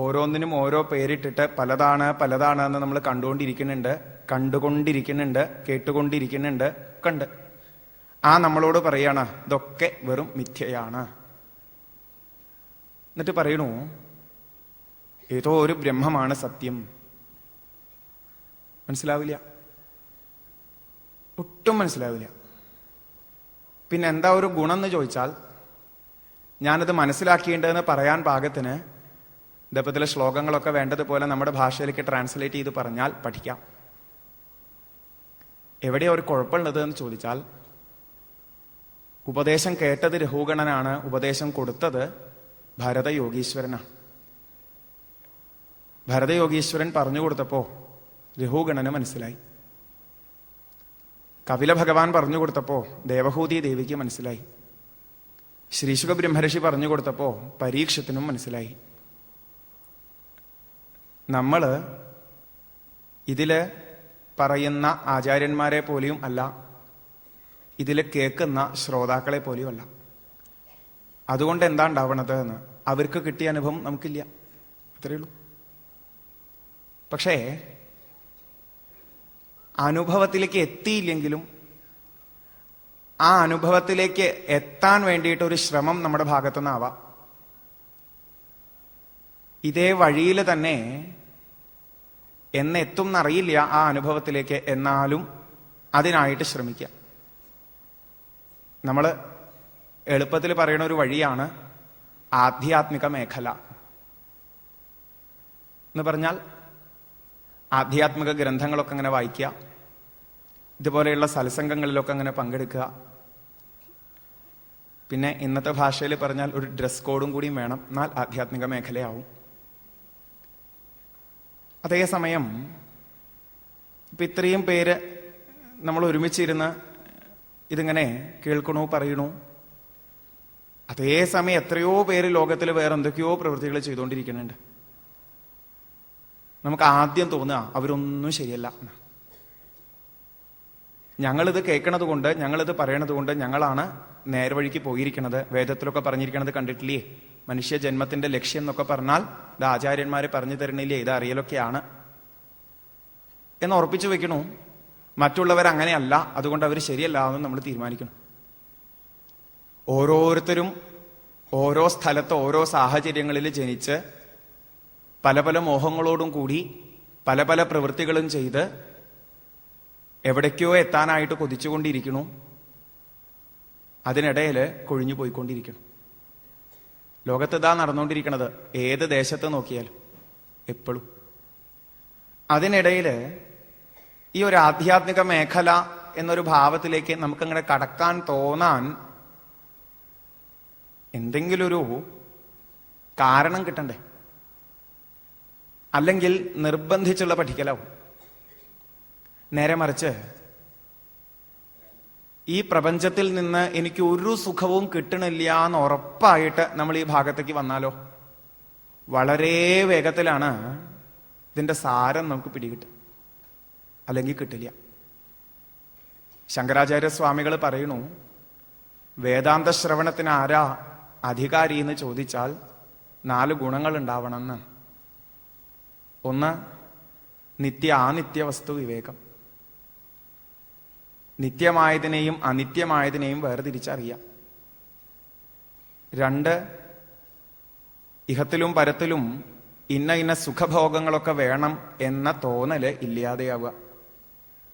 ഓരോന്നിനും ഓരോ പേരിട്ടിട്ട് പലതാണ് പലതാണ് എന്ന് നമ്മൾ കണ്ടുകൊണ്ടിരിക്കുന്നുണ്ട്, കേട്ടുകൊണ്ടിരിക്കുന്നുണ്ട്, കണ്ട്. നമ്മളോട് പറയാണ് ഇതൊക്കെ വെറും മിഥ്യയാണ്. എന്നിട്ട് പറയണു ഏതോ ഒരു ബ്രഹ്മമാണ് സത്യം. മനസ്സിലാവില്ല, ഒട്ടും മനസ്സിലാവില്ല. പിന്നെ എന്താ ഒരു ഗുണം എന്ന് ചോദിച്ചാൽ, ഞാനത് മനസ്സിലാക്കിയിട്ടുണ്ടെന്ന് പറയാൻ പാകത്തിന് ഇതപ്പത്തിലെ ശ്ലോകങ്ങളൊക്കെ വേണ്ടതുപോലെ നമ്മുടെ ഭാഷയിലേക്ക് ട്രാൻസ്ലേറ്റ് ചെയ്ത് പറഞ്ഞാൽ പഠിക്കാം. എവിടെയാ ഒരു കുഴപ്പമുള്ളത് എന്ന് ചോദിച്ചാൽ, ഉപദേശം കേട്ടത് രഘുഗണനാണ്, ഉപദേശം കൊടുത്തത് ഭരതയോഗീശ്വരനാണ്. ഭരതയോഗീശ്വരൻ പറഞ്ഞു കൊടുത്തപ്പോ രഘുഗണന് മനസ്സിലായി. കപില ഭഗവാൻ പറഞ്ഞു കൊടുത്തപ്പോ ദേവഹൂതി ദേവിക്ക് മനസ്സിലായി. ശ്രീശുക ബ്രഹ്മർഷി പറഞ്ഞു കൊടുത്തപ്പോ പരീക്ഷത്തിനും മനസ്സിലായി. നമ്മള് ഇതില് പറയുന്ന ആചാര്യന്മാരെ പോലെയും അല്ല, ഇതിൽ കേൾക്കുന്ന ശ്രോതാക്കളെ പോലെയും അല്ല. അതുകൊണ്ട് എന്താ ഉണ്ടാവണത് എന്ന് അവർക്ക് കിട്ടിയ അനുഭവം നമുക്കില്ല, അത്രയേ ഉള്ളൂ. പക്ഷേ അനുഭവത്തിലേക്ക് എത്തിയില്ലെങ്കിലും ആ അനുഭവത്തിലേക്ക് എത്താൻ വേണ്ടിയിട്ട് ഒരു ശ്രമം നമ്മുടെ ഭാഗത്തുനിന്നാവാം. ഇതേ വഴിയിൽ തന്നെ എന്നെത്തും എന്നറിയില്ല ആ അനുഭവത്തിലേക്ക്, എന്നാലും അതിനായിട്ട് ശ്രമിക്കാം. നമ്മൾ എളുപ്പത്തിൽ പറയുന്ന ഒരു വഴിയാണ് ആധ്യാത്മിക മേഖല എന്ന് പറഞ്ഞാൽ, ആധ്യാത്മിക ഗ്രന്ഥങ്ങളൊക്കെ അങ്ങനെ വായിക്കുക, ഇതുപോലെയുള്ള സത്സംഗങ്ങളിലൊക്കെ അങ്ങനെ പങ്കെടുക്കുക. പിന്നെ ഇന്നത്തെ ഭാഷയിൽ പറഞ്ഞാൽ ഒരു ഡ്രസ് കോഡും കൂടിയും വേണം, എന്നാൽ ആധ്യാത്മിക മേഖലയാവും. അതേസമയം ഇപ്പൊ ഇത്രയും പേര് നമ്മൾ ഒരുമിച്ചിരുന്ന് ഇതിങ്ങനെ കേൾക്കണു, പറയണു. അതേസമയം എത്രയോ പേര് ലോകത്തിൽ വേറെ എന്തൊക്കെയോ പ്രവൃത്തികൾ ചെയ്തുകൊണ്ടിരിക്കുന്നുണ്ട്. നമുക്ക് ആദ്യം തോന്നുക അവരൊന്നും ശരിയല്ല. ഞങ്ങളിത് കേൾക്കണത് കൊണ്ട്, ഞങ്ങളിത് പറയണത് കൊണ്ട് ഞങ്ങളാണ് നേർവഴിക്ക് പോയിരിക്കണത്. വേദത്തിലൊക്കെ പറഞ്ഞിരിക്കണത് കണ്ടിട്ടില്ലേ? മനുഷ്യ ജന്മത്തിന്റെ ലക്ഷ്യം എന്നൊക്കെ പറഞ്ഞാൽ ഇത് ആചാര്യന്മാര് പറഞ്ഞു തരണില്ലേ, ഇത് അറിയലൊക്കെയാണ് എന്ന് ഉറപ്പിച്ചു വെക്കണു. മറ്റുള്ളവർ അങ്ങനെയല്ല, അതുകൊണ്ട് അവർ ശരിയല്ല എന്ന് നമ്മൾ തീരുമാനിക്കണം. ഓരോരുത്തരും ഓരോ സ്ഥലത്ത് ഓരോ സാഹചര്യങ്ങളിൽ ജനിച്ച് പല പല മോഹങ്ങളോടും കൂടി പല പല പ്രവൃത്തികളും ചെയ്ത് എവിടേക്കോ എത്താനായിട്ട് കൊതിച്ചുകൊണ്ടിരിക്കുന്നു. അതിനിടയിൽ കൊഴിഞ്ഞു പോയിക്കൊണ്ടിരിക്കണം. ലോകത്ത് ഇതാ നടന്നുകൊണ്ടിരിക്കണത്, ഏത് ദേശത്ത് നോക്കിയാലും എപ്പോഴും. അതിനിടയിൽ ഈ ഒരു ആധ്യാത്മിക മേഖല എന്നൊരു ഭാവത്തിലേക്ക് നമുക്കങ്ങനെ കടക്കാൻ തോന്നാൻ എന്തെങ്കിലും ഒരു കാരണം കിട്ടണ്ടേ? അല്ലെങ്കിൽ നിർബന്ധിച്ചുള്ള പഠിക്കലാവും. നേരെ മറിച്ച് ഈ പ്രപഞ്ചത്തിൽ നിന്ന് എനിക്ക് ഒരു സുഖവും കിട്ടണില്ല എന്ന് ഉറപ്പായിട്ട് നമ്മൾ ഈ ഭാഗത്തേക്ക് വന്നാലോ വളരെ വേഗത്തിലാണ് ഇതിന്റെ സാരം നമുക്ക് പിടികിട്ടും. അല്ലെങ്കിൽ കിട്ടില്ല. ശങ്കരാചാര്യ സ്വാമികൾ പറയണു, വേദാന്ത ശ്രവണത്തിന് ആരാ അധികാരി എന്ന് ചോദിച്ചാൽ 4 ഗുണങ്ങൾ ഉണ്ടാവണമെന്ന്. ഒന്ന്, അനിത്യ വസ്തു വിവേകം. നിത്യമായതിനെയും അനിത്യമായതിനെയും വേർതിരിച്ചറിയാം. 2, ഇഹത്തിലും പരത്തിലും ഇന്ന സുഖഭോഗങ്ങളൊക്കെ വേണം എന്ന തോന്നല് ഇല്ലാതെയാവുക,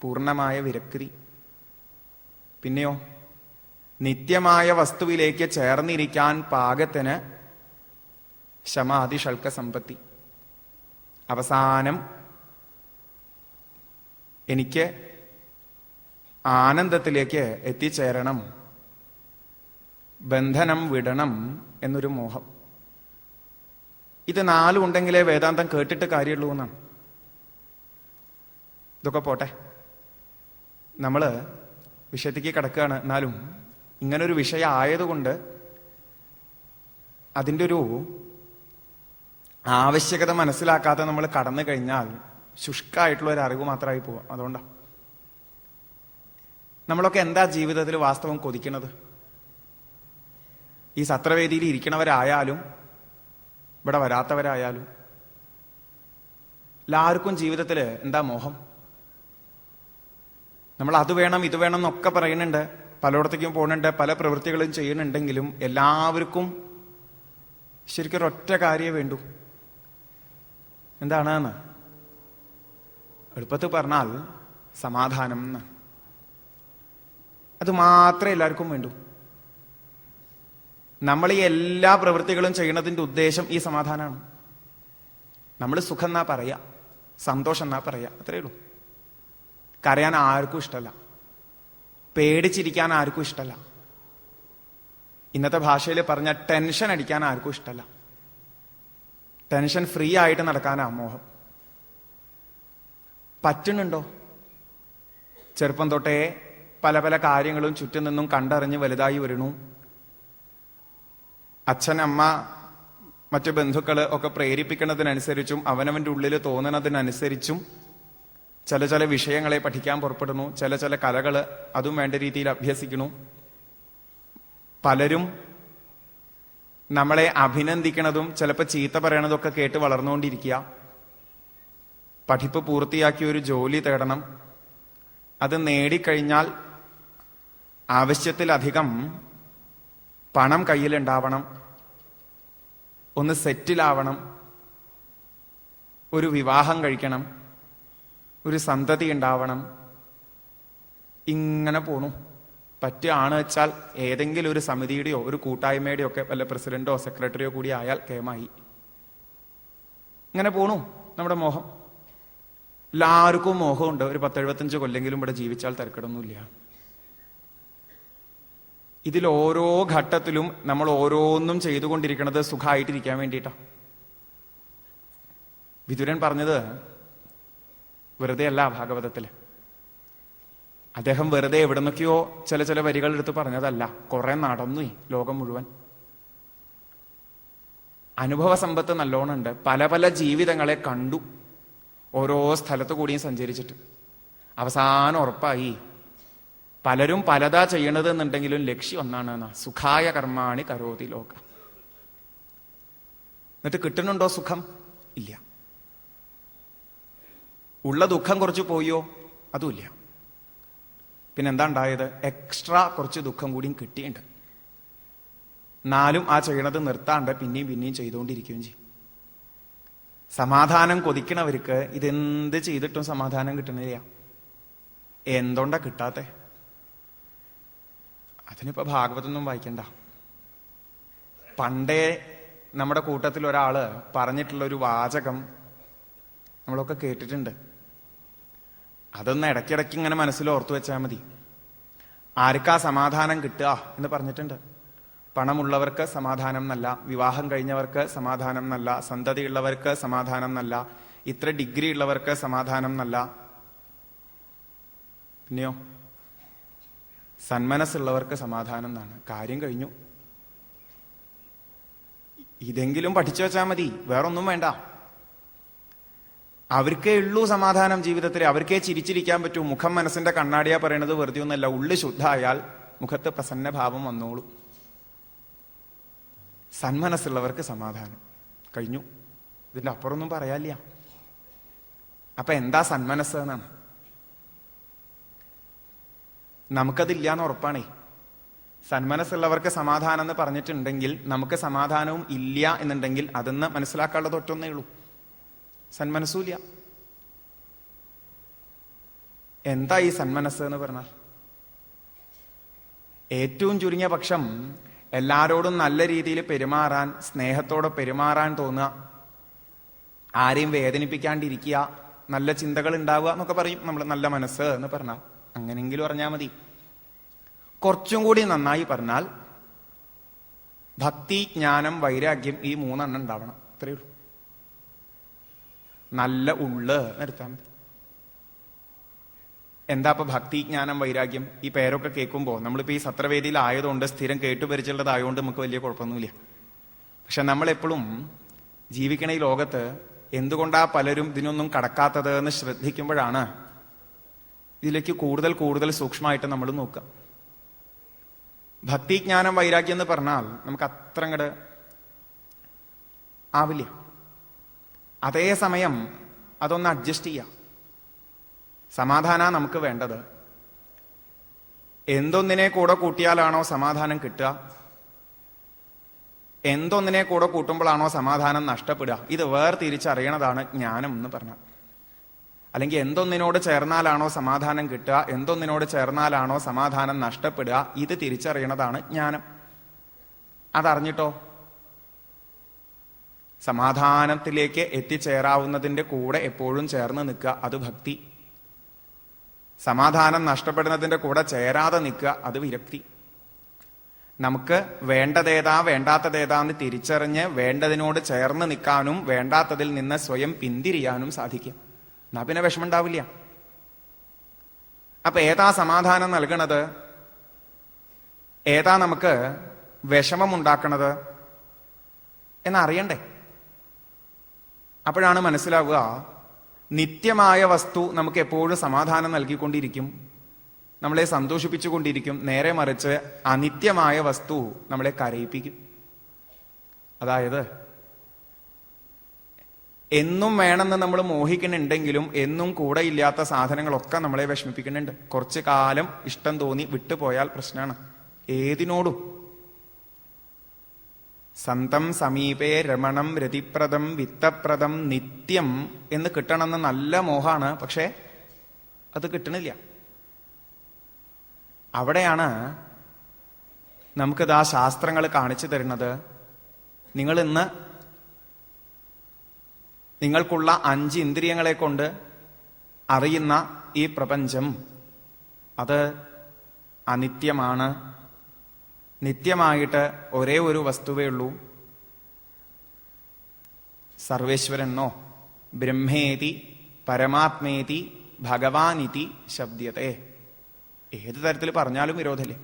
പൂർണ്ണമായ വിരക്തി. പിന്നെയോ നിത്യമായ വസ്തുവിലേക്ക് ചേർന്നിരിക്കാൻ പാകത്തിന് ശമാധി ഷൽക്ക സമ്പത്തി. അവസാനം എനിക്ക് ആനന്ദത്തിലേക്ക് എത്തിച്ചേരണം, ബന്ധനം വിടണം എന്നൊരു മോഹം. ഇത് 4 ഉണ്ടെങ്കിലേ വേദാന്തം കേട്ടിട്ട് കാര്യമുള്ളൂ എന്നാണ്. ഇതൊക്കെ പോട്ടെ, നമ്മള് വിഷയത്തേക്ക് കിടക്കുകയാണ്. എന്നാലും ഇങ്ങനൊരു വിഷയം ആയതുകൊണ്ട് അതിൻ്റെ ഒരു ആവശ്യകത മനസ്സിലാക്കാതെ നമ്മൾ കടന്നു കഴിഞ്ഞാൽ ശുഷ്കായിട്ടുള്ള ഒരു അറിവ് മാത്രമായി പോവാം. അതുകൊണ്ടാണ് നമ്മളൊക്കെ എന്താ ജീവിതത്തിൽ വാസ്തവം കൊതിക്കുന്നത്? ഈ സത്രവേദിയിൽ ഇരിക്കണവരായാലും ഇവിടെ വരാത്തവരായാലും എല്ലാവർക്കും ജീവിതത്തിൽ എന്താ മോഹം? നമ്മൾ അത് വേണം ഇത് വേണം എന്നൊക്കെ പറയുന്നുണ്ട്, പലയിടത്തേക്കും പോകുന്നുണ്ട്, പല പ്രവൃത്തികളും ചെയ്യുന്നുണ്ടെങ്കിലും എല്ലാവർക്കും ശരിക്കും ഒരൊറ്റ കാര്യമേ വേണ്ടൂ. എന്താണ്? എളുപ്പത്തിൽ പറഞ്ഞാൽ സമാധാനം എന്ന്. അത് മാത്രമേ എല്ലാവർക്കും വേണ്ടൂ. നമ്മൾ ഈ എല്ലാ പ്രവൃത്തികളും ചെയ്യുന്നതിന്റെ ഉദ്ദേശം ഈ സമാധാനമാണ്. നമ്മൾ സുഖം എന്നാ പറയാ, സന്തോഷം എന്നാ പറയാ, അത്രയേ ഉള്ളൂ. കരയാൻ ആർക്കും ഇഷ്ടമല്ല, പേടിച്ചിരിക്കാൻ ആർക്കും ഇഷ്ടമല്ല. ഇന്നത്തെ ഭാഷയിൽ പറഞ്ഞ ടെൻഷൻ അടിക്കാൻ ആർക്കും ഇഷ്ടമല്ല. ടെൻഷൻ ഫ്രീ ആയിട്ട് നടക്കാനാ മോഹം. പറ്റുന്നുണ്ടോ? ചെറുപ്പം തൊട്ടേ പല പല കാര്യങ്ങളും ചുറ്റും നിന്നും കണ്ടറിഞ്ഞ് വലുതായി വരുന്നു. അച്ഛൻ, അമ്മ, മറ്റു ബന്ധുക്കള് ഒക്കെ പ്രേരിപ്പിക്കുന്നതിനനുസരിച്ചും അവനവന്റെ ഉള്ളിൽ തോന്നുന്നതിനനുസരിച്ചും ചില വിഷയങ്ങളെ പഠിക്കാൻ പുറപ്പെടുന്നു. ചില കലകള് അതും വേണ്ട രീതിയിൽ അഭ്യസിക്കുന്നു. പലരും നമ്മളെ അഭിനന്ദിക്കുന്നതും ചിലപ്പോൾ ചീത്ത പറയണതൊക്കെ കേട്ട് വളർന്നുകൊണ്ടിരിക്കുക. പഠിപ്പ് പൂർത്തിയാക്കി ഒരു ജോലി തേടണം. അത് നേടിക്കഴിഞ്ഞാൽ ആവശ്യത്തിലധികം പണം കയ്യിലുണ്ടാവണം, ഒന്ന് സെറ്റിലാവണം, ഒരു വിവാഹം കഴിക്കണം, ഒരു സന്തതി ഉണ്ടാവണം. ഇങ്ങനെ പോണു. പറ്റുകയാണ് വെച്ചാൽ ഏതെങ്കിലും ഒരു സമിതിയുടെയോ ഒരു കൂട്ടായ്മയുടെയോ ഒക്കെ വല്ല പ്രസിഡന്റോ സെക്രട്ടറിയോ കൂടി ആയാൽ കേമായി. ഇങ്ങനെ പോണു നമ്മുടെ മോഹം. എല്ലാവർക്കും മോഹമുണ്ട്. ഒരു 10-75 കൊല്ലെങ്കിലും ഇവിടെ ജീവിച്ചാൽ തിരക്കിടൊന്നുമില്ല. ഇതിൽ ഓരോ ഘട്ടത്തിലും നമ്മൾ ഓരോന്നും ചെയ്തുകൊണ്ടിരിക്കുന്നത് സുഖമായിട്ടിരിക്കാൻ വേണ്ടിയിട്ടാ. വിതുരൻ പറഞ്ഞത് വെറുതെ അല്ല ഭാഗവതത്തില്. അദ്ദേഹം വെറുതെ എവിടെ നിന്നൊക്കെയോ ചില വരികൾ എടുത്ത് പറഞ്ഞതല്ല. കുറെ നടന്നു ലോകം മുഴുവൻ. അനുഭവ സമ്പത്ത് നല്ലോണം ഉണ്ട്. പല പല ജീവിതങ്ങളെ കണ്ടു, ഓരോ സ്ഥലത്തു കൂടിയും സഞ്ചരിച്ചിട്ട്. അവസാനം ഉറപ്പായി പലരും പലതാ ചെയ്യണത് എന്നുണ്ടെങ്കിലും ലക്ഷ്യം ഒന്നാണ്, സുഖായ കർമാണി കരോതി ലോക. എന്നിട്ട് കിട്ടുന്നുണ്ടോ സുഖം? ഇല്ല. ഉള്ള ദുഃഖം കുറച്ച് പോയോ? അതുമില്ല. പിന്നെന്താ ഉണ്ടായത്? എക്സ്ട്രാ കുറച്ച് ദുഃഖം കൂടിയും കിട്ടിയിട്ടുണ്ട്. എന്നാലും ആ ചെയ്യണത് നിർത്താണ്ട് പിന്നെയും ചെയ്തുകൊണ്ടിരിക്കുകയും ചെയ്യും. സമാധാനം കൊതിക്കണവർക്ക് ഇതെന്ത് ചെയ്തിട്ടും സമാധാനം കിട്ടണില്ല. എന്തുകൊണ്ടാ കിട്ടാത്തെ? അതിനിപ്പോ ഭാഗവതൊന്നും വായിക്കണ്ട. പണ്ടേ നമ്മുടെ കൂട്ടത്തിൽ ഒരാള് പറഞ്ഞിട്ടുള്ള ഒരു വാചകം നമ്മളൊക്കെ കേട്ടിട്ടുണ്ട്. അതൊന്ന് ഇടയ്ക്കിടയ്ക്ക് ഇങ്ങനെ മനസ്സിൽ ഓർത്തു വെച്ചാൽ മതി. ആർക്കാ സമാധാനം കിട്ടുക എന്ന് പറഞ്ഞിട്ടുണ്ട്. പണമുള്ളവർക്ക് സമാധാനം എന്നല്ല, വിവാഹം കഴിഞ്ഞവർക്ക് സമാധാനം എന്നല്ല, സന്തതിയുള്ളവർക്ക് സമാധാനം എന്നല്ല, ഇത്ര ഡിഗ്രി ഉള്ളവർക്ക് സമാധാനം എന്നല്ല. പിന്നെയോ സന്മനസ്സുള്ളവർക്ക് സമാധാനം എന്നാണ്. കാര്യം കഴിഞ്ഞു. ഇതെങ്കിലും പഠിച്ചു വെച്ചാൽ മതി, വേറൊന്നും വേണ്ട. അവർക്കേ ഉള്ളൂ സമാധാനം ജീവിതത്തിൽ. അവർക്കേ ചിരിച്ചിരിക്കാൻ പറ്റൂ. മുഖം മനസ്സിന്റെ കണ്ണാടിയാ പറയണത് വെറുതെ ഒന്നല്ല. ഉള്ളു ശുദ്ധമായാൽ മുഖത്ത് പ്രസന്ന ഭാവം വന്നോളൂ. സന്മനസ്സുള്ളവർക്ക് സമാധാനം കഴിഞ്ഞു. ഇതിന്റെ അപ്പുറമൊന്നും പറയാനില്ല. അപ്പൊ എന്താ സന്മനസ് എന്നാണ്? നമുക്കതില്ലാന്ന് ഉറപ്പാണേ. സന്മനസ്സുള്ളവർക്ക് സമാധാനം എന്ന് പറഞ്ഞിട്ടുണ്ടെങ്കിൽ നമുക്ക് സമാധാനവും ഇല്ല എന്നുണ്ടെങ്കിൽ അതെന്ന് മനസ്സിലാക്കാനുള്ളത് ഒറ്റൊന്നേ ഉള്ളൂ, സന്മനസ്സുമില്ല. എന്താ ഈ സന്മനസ് എന്ന് പറഞ്ഞാൽ? ഏറ്റവും ചുരുങ്ങിയ പക്ഷം എല്ലാരോടും നല്ല രീതിയിൽ പെരുമാറാൻ, സ്നേഹത്തോടെ പെരുമാറാൻ തോന്നുക, ആരെയും വേദനിപ്പിക്കാണ്ടിരിക്കുക, നല്ല ചിന്തകൾ ഉണ്ടാവുക എന്നൊക്കെ പറയും നമ്മൾ. നല്ല മനസ്സ് എന്ന് പറഞ്ഞാൽ അങ്ങനെങ്കിലും പറഞ്ഞാൽ മതി. കുറച്ചും കൂടി നന്നായി പറഞ്ഞാൽ ഭക്തി, ജ്ഞാനം, വൈരാഗ്യം, ഈ 3 എണ്ണം ഉണ്ടാവണം. അത്രയേ ഉള്ളൂ. നല്ല ഉള്ള് നിർത്താൻ മതി. എന്താ ഇപ്പൊ ഭക്തി, ജ്ഞാനം, വൈരാഗ്യം? ഈ പേരൊക്കെ കേൾക്കുമ്പോൾ നമ്മളിപ്പോ ഈ സത്രവേദിയിൽ ആയതുകൊണ്ട്, സ്ഥിരം കേട്ടുപരിച്ചുള്ളതായതുകൊണ്ട് നമുക്ക് വലിയ കുഴപ്പമൊന്നുമില്ല. പക്ഷെ നമ്മളെപ്പോഴും ജീവിക്കണ ഈ ലോകത്ത് എന്തുകൊണ്ടാ പലരും ഇതിനൊന്നും കടക്കാത്തത് എന്ന് ശ്രദ്ധിക്കുമ്പോഴാണ് ഇതിലേക്ക് കൂടുതൽ സൂക്ഷ്മമായിട്ട് നമ്മൾ നോക്കുക. ഭക്തി, ജ്ഞാനം, വൈരാഗ്യം എന്ന് പറഞ്ഞാൽ നമുക്ക് അത്ര അങ്ങട് ആവില്ല. അതേസമയം അതൊന്ന് അഡ്ജസ്റ്റ് ചെയ്യാം. സമാധാന നമുക്ക് വേണ്ടത്. എന്തൊന്നിനെ കൂടെ കൂട്ടിയാലാണോ സമാധാനം കിട്ടുക, എന്തൊന്നിനെ കൂടെ കൂട്ടുമ്പോഴാണോ സമാധാനം നഷ്ടപ്പെടുക, ഇത് വേർതിരിച്ചറിയണതാണ് ജ്ഞാനം എന്ന് പറഞ്ഞാൽ. അല്ലെങ്കിൽ എന്തൊന്നിനോട് ചേർന്നാലാണോ സമാധാനം കിട്ടുക, എന്തൊന്നിനോട് ചേർന്നാലാണോ സമാധാനം നഷ്ടപ്പെടുക, ഇത് തിരിച്ചറിയണതാണ് ജ്ഞാനം. അതറിഞ്ഞിട്ടോ സമാധാനത്തിലേക്ക് എത്തിച്ചേരാവുന്നതിന്റെ കൂടെ എപ്പോഴും ചേർന്ന് നിൽക്കുക, അത് ഭക്തി. സമാധാനം നഷ്ടപ്പെടുന്നതിന്റെ കൂടെ ചേരാതെ നിൽക്കുക, അത് വിരക്തി. നമുക്ക് വേണ്ടതേതാ വേണ്ടാത്തതേതാന്ന് തിരിച്ചറിഞ്ഞ് വേണ്ടതിനോട് ചേർന്ന് നിൽക്കാനും വേണ്ടാത്തതിൽ നിന്ന് സ്വയം പിന്തിരിയാനും സാധിക്കും. എന്നാ പിന്നെ വിഷമം ഉണ്ടാവില്ല. അപ്പൊ ഏതാ സമാധാനം നൽകണത്, ഏതാ നമുക്ക് വിഷമമുണ്ടാക്കണത് എന്നറിയണ്ടേ? അപ്പോഴാണ് മനസ്സിലാവുക നിത്യമായ വസ്തു നമുക്ക് എപ്പോഴും സമാധാനം നൽകിക്കൊണ്ടിരിക്കും, നമ്മളെ സന്തോഷിപ്പിച്ചുകൊണ്ടിരിക്കും. നേരെ മറിച്ച് അനിത്യമായ വസ്തു നമ്മളെ കരയിപ്പിക്കും. അതായത് എന്നും വേണമെന്ന് നമ്മൾ മോഹിക്കുന്നുണ്ടെങ്കിലും എന്നും കൂടെ ഇല്ലാത്ത സാധനങ്ങളൊക്കെ നമ്മളെ വിഷമിപ്പിക്കുന്നുണ്ട്. കുറച്ചു കാലം ഇഷ്ടം തോന്നി വിട്ടുപോയാൽ പ്രശ്നമാണ്. ഏതിനോടും സന്തം സമീപേ രമണം രതിപ്രദം വിത്തപ്രദം നിത്യം എന്ന് കിട്ടണമെന്ന് നല്ല മോഹാണ്. പക്ഷെ അത് കിട്ടണില്ല. അവിടെയാണ് നമുക്കിത് ആ ശാസ്ത്രങ്ങൾ കാണിച്ചു തരുന്നത്. നിങ്ങൾ ഇന്ന് നിങ്ങൾക്കുള്ള 5 ഇന്ദ്രിയങ്ങളെ കൊണ്ട് അറിയുന്ന ഈ പ്രപഞ്ചം അത് അനിത്യമാണ്. നിത്യമായിട്ട് ഒരേ ഒരു വസ്തുവേ ഉള്ളൂ. സർവേശ്വരനോ ബ്രഹ്മേതി പരമാത്മേതി ഭഗവാനിതി ശബ്ദത്തെ. ഏത് തരത്തിൽ പറഞ്ഞാലും വിരോധമില്ലേ.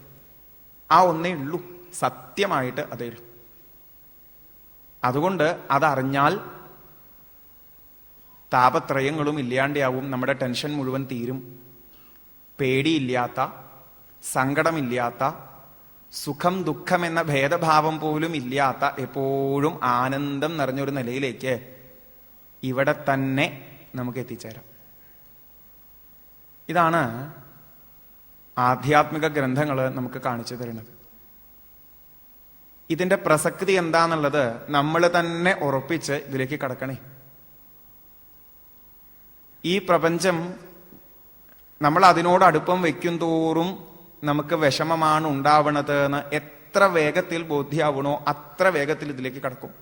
ആ ഒന്നേ ഉള്ളൂ, സത്യമായിട്ട് അതേ ഉള്ളൂ. അതുകൊണ്ട് അതറിഞ്ഞാൽ താപത്രയങ്ങളും ഇല്ലാണ്ടാവും. നമ്മുടെ ടെൻഷൻ മുഴുവൻ തീരും. പേടിയില്ലാത്ത, സങ്കടമില്ലാത്ത, സുഖം ദുഃഖം എന്ന ഭേദഭാവം പോലും ഇല്ലാത്ത, എപ്പോഴും ആനന്ദം നിറഞ്ഞൊരു നിലയിലേക്ക് ഇവിടെ തന്നെ നമുക്ക് എത്തിച്ചേരാം. ഇതാണ് ആധ്യാത്മിക ഗ്രന്ഥങ്ങൾ നമുക്ക് കാണിച്ചു തരുന്നത്. ഇതിന്റെ പ്രസക്തി എന്താന്നുള്ളത് നമ്മൾ തന്നെ ഉറപ്പിച്ച് ഇതിലേക്ക് കടക്കണേ. ഈ പ്രപഞ്ചം നമ്മൾ അതിനോട് അടുപ്പം വയ്ക്കും തോറും നമുക്ക് വിഷമമാണ് ഉണ്ടാവണത് എന്ന് എത്ര വേഗത്തിൽ ബോധ്യാവണോ അത്ര വേഗത്തിൽ ഇതിലേക്ക് കടക്കും.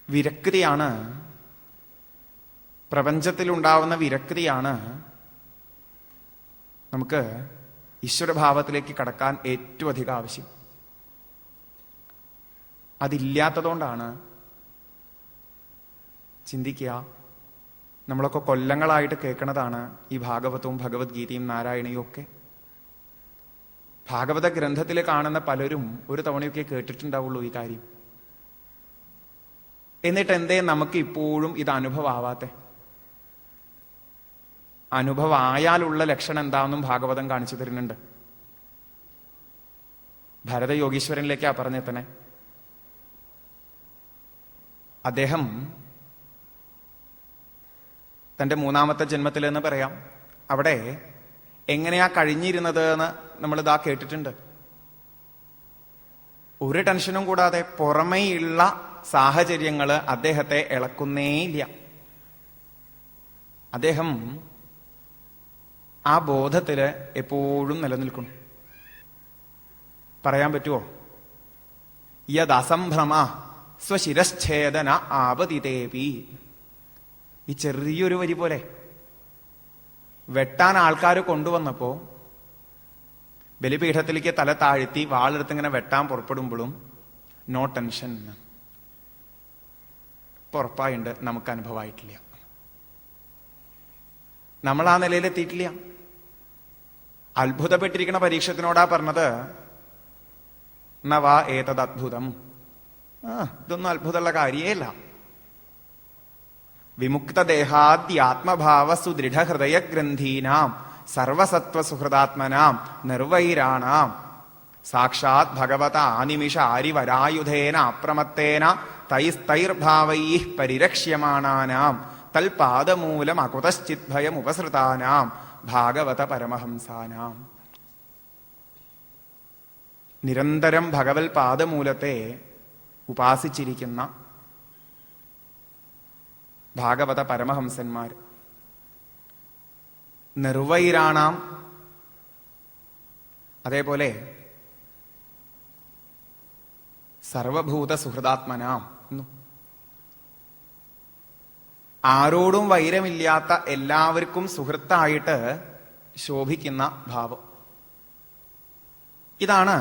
വിരക്തിയാണ്, പ്രപഞ്ചത്തിൽ ഉണ്ടാവുന്ന വിരക്തിയാണ് നമുക്ക് ഈശ്വരഭാവത്തിലേക്ക് കടക്കാൻ ഏറ്റവും അധികം ആവശ്യം. അതില്ലാത്തതുകൊണ്ടാണ് ചിന്തിക്കുക. നമ്മളൊക്കെ കൊല്ലങ്ങളായിട്ട് കേൾക്കണതാണ് ഈ ഭാഗവതവും ഭഗവത്ഗീതയും നാരായണയും ഒക്കെ. ഭാഗവത ഗ്രന്ഥത്തിൽ കാണുന്ന പലരും ഒരു തവണയൊക്കെ കേട്ടിട്ടുണ്ടാവുള്ളൂ ഈ കാര്യം. എന്നിട്ട് എന്തേ നമുക്ക് ഇപ്പോഴും ഇത് അനുഭവമാവാത്തെ? അനുഭവമായാലുള്ള ലക്ഷണം എന്താണെന്നും ഭാഗവതം കാണിച്ചു തരുന്നുണ്ട്. ഭരത യോഗീശ്വരനിലേക്കാ പറഞ്ഞെത്തണേ. അദ്ദേഹം തന്റെ 3ാമത്തെ ജന്മത്തിൽ എന്ന് പറയാം, അവിടെ എങ്ങനെയാ കഴിഞ്ഞിരുന്നത് എന്ന് നമ്മൾ ഇതാ കേട്ടിട്ടുണ്ട്. ഒരു ടെൻഷനും കൂടാതെ പുറമേയുള്ള സാഹചര്യങ്ങള് അദ്ദേഹത്തെ ഇളക്കുന്നേയില്ല. അദ്ദേഹം ആ ബോധത്തില് എപ്പോഴും നിലനിൽക്കുന്നു. പറയാൻ പറ്റുമോ? യദസംഭ്രമ സ്വശിരശ്ഛേദന ആപതിതേപി. ഈ ചെറിയൊരു വരി പോലെ വെട്ടാൻ ആൾക്കാർ കൊണ്ടുവന്നപ്പോ ബലിപീഠത്തിലേക്ക് തല താഴ്ത്തി വാളെടുത്ത് ഇങ്ങനെ വെട്ടാൻ പുറപ്പെടുമ്പോഴും നോ ടെൻഷൻ. ഉറപ്പായുണ്ട് നമുക്ക് അനുഭവമായിട്ടില്ല. നമ്മൾ ആ നിലയിലെത്തിയിട്ടില്ല. അത്ഭുതപ്പെട്ടിരിക്കുന്ന പരീക്ഷത്തിനോടാ പറഞ്ഞത് നവാ ഏതത് അത്ഭുതം. ഇതൊന്നും അത്ഭുതമുള്ള കാര്യേയല്ല. വിമുക്തദേഹാദ്യാത്മഭാവ സുദൃഢഹൃദയ ഗ്രന്ഥീനാം സർവസത്വസുഹൃദാത്മനാം നിർവൈരാണാം സാക്ഷാത് ഭഗവത ആനിമിഷ ആരിവരായുധേന അപ്രമത്തേന തൈർഭാവൈ പരിരക്ഷ്യമാണാനാം തൽപാദമൂലം അകുതശ്ചിദ്ഭയം ഉപസൃതാനാം ഭാഗവത പരമഹംസാനാം. നിരന്തരം ഭഗവത് പാദമൂലത്തെ ഉപാസിച്ചിരിക്കുന്ന ഭാഗവത പരമഹംസന്മാർ, നിർവൈരാണാം, അതേപോലെ സർവഭൂത സുഹൃദാത്മനാം എന്നും, ആരോടും വൈരമില്ലാത്ത എല്ലാവർക്കും സുഹൃത്തായിട്ട് ശോഭിക്കുന്ന ഭാവം. ഇതാണ്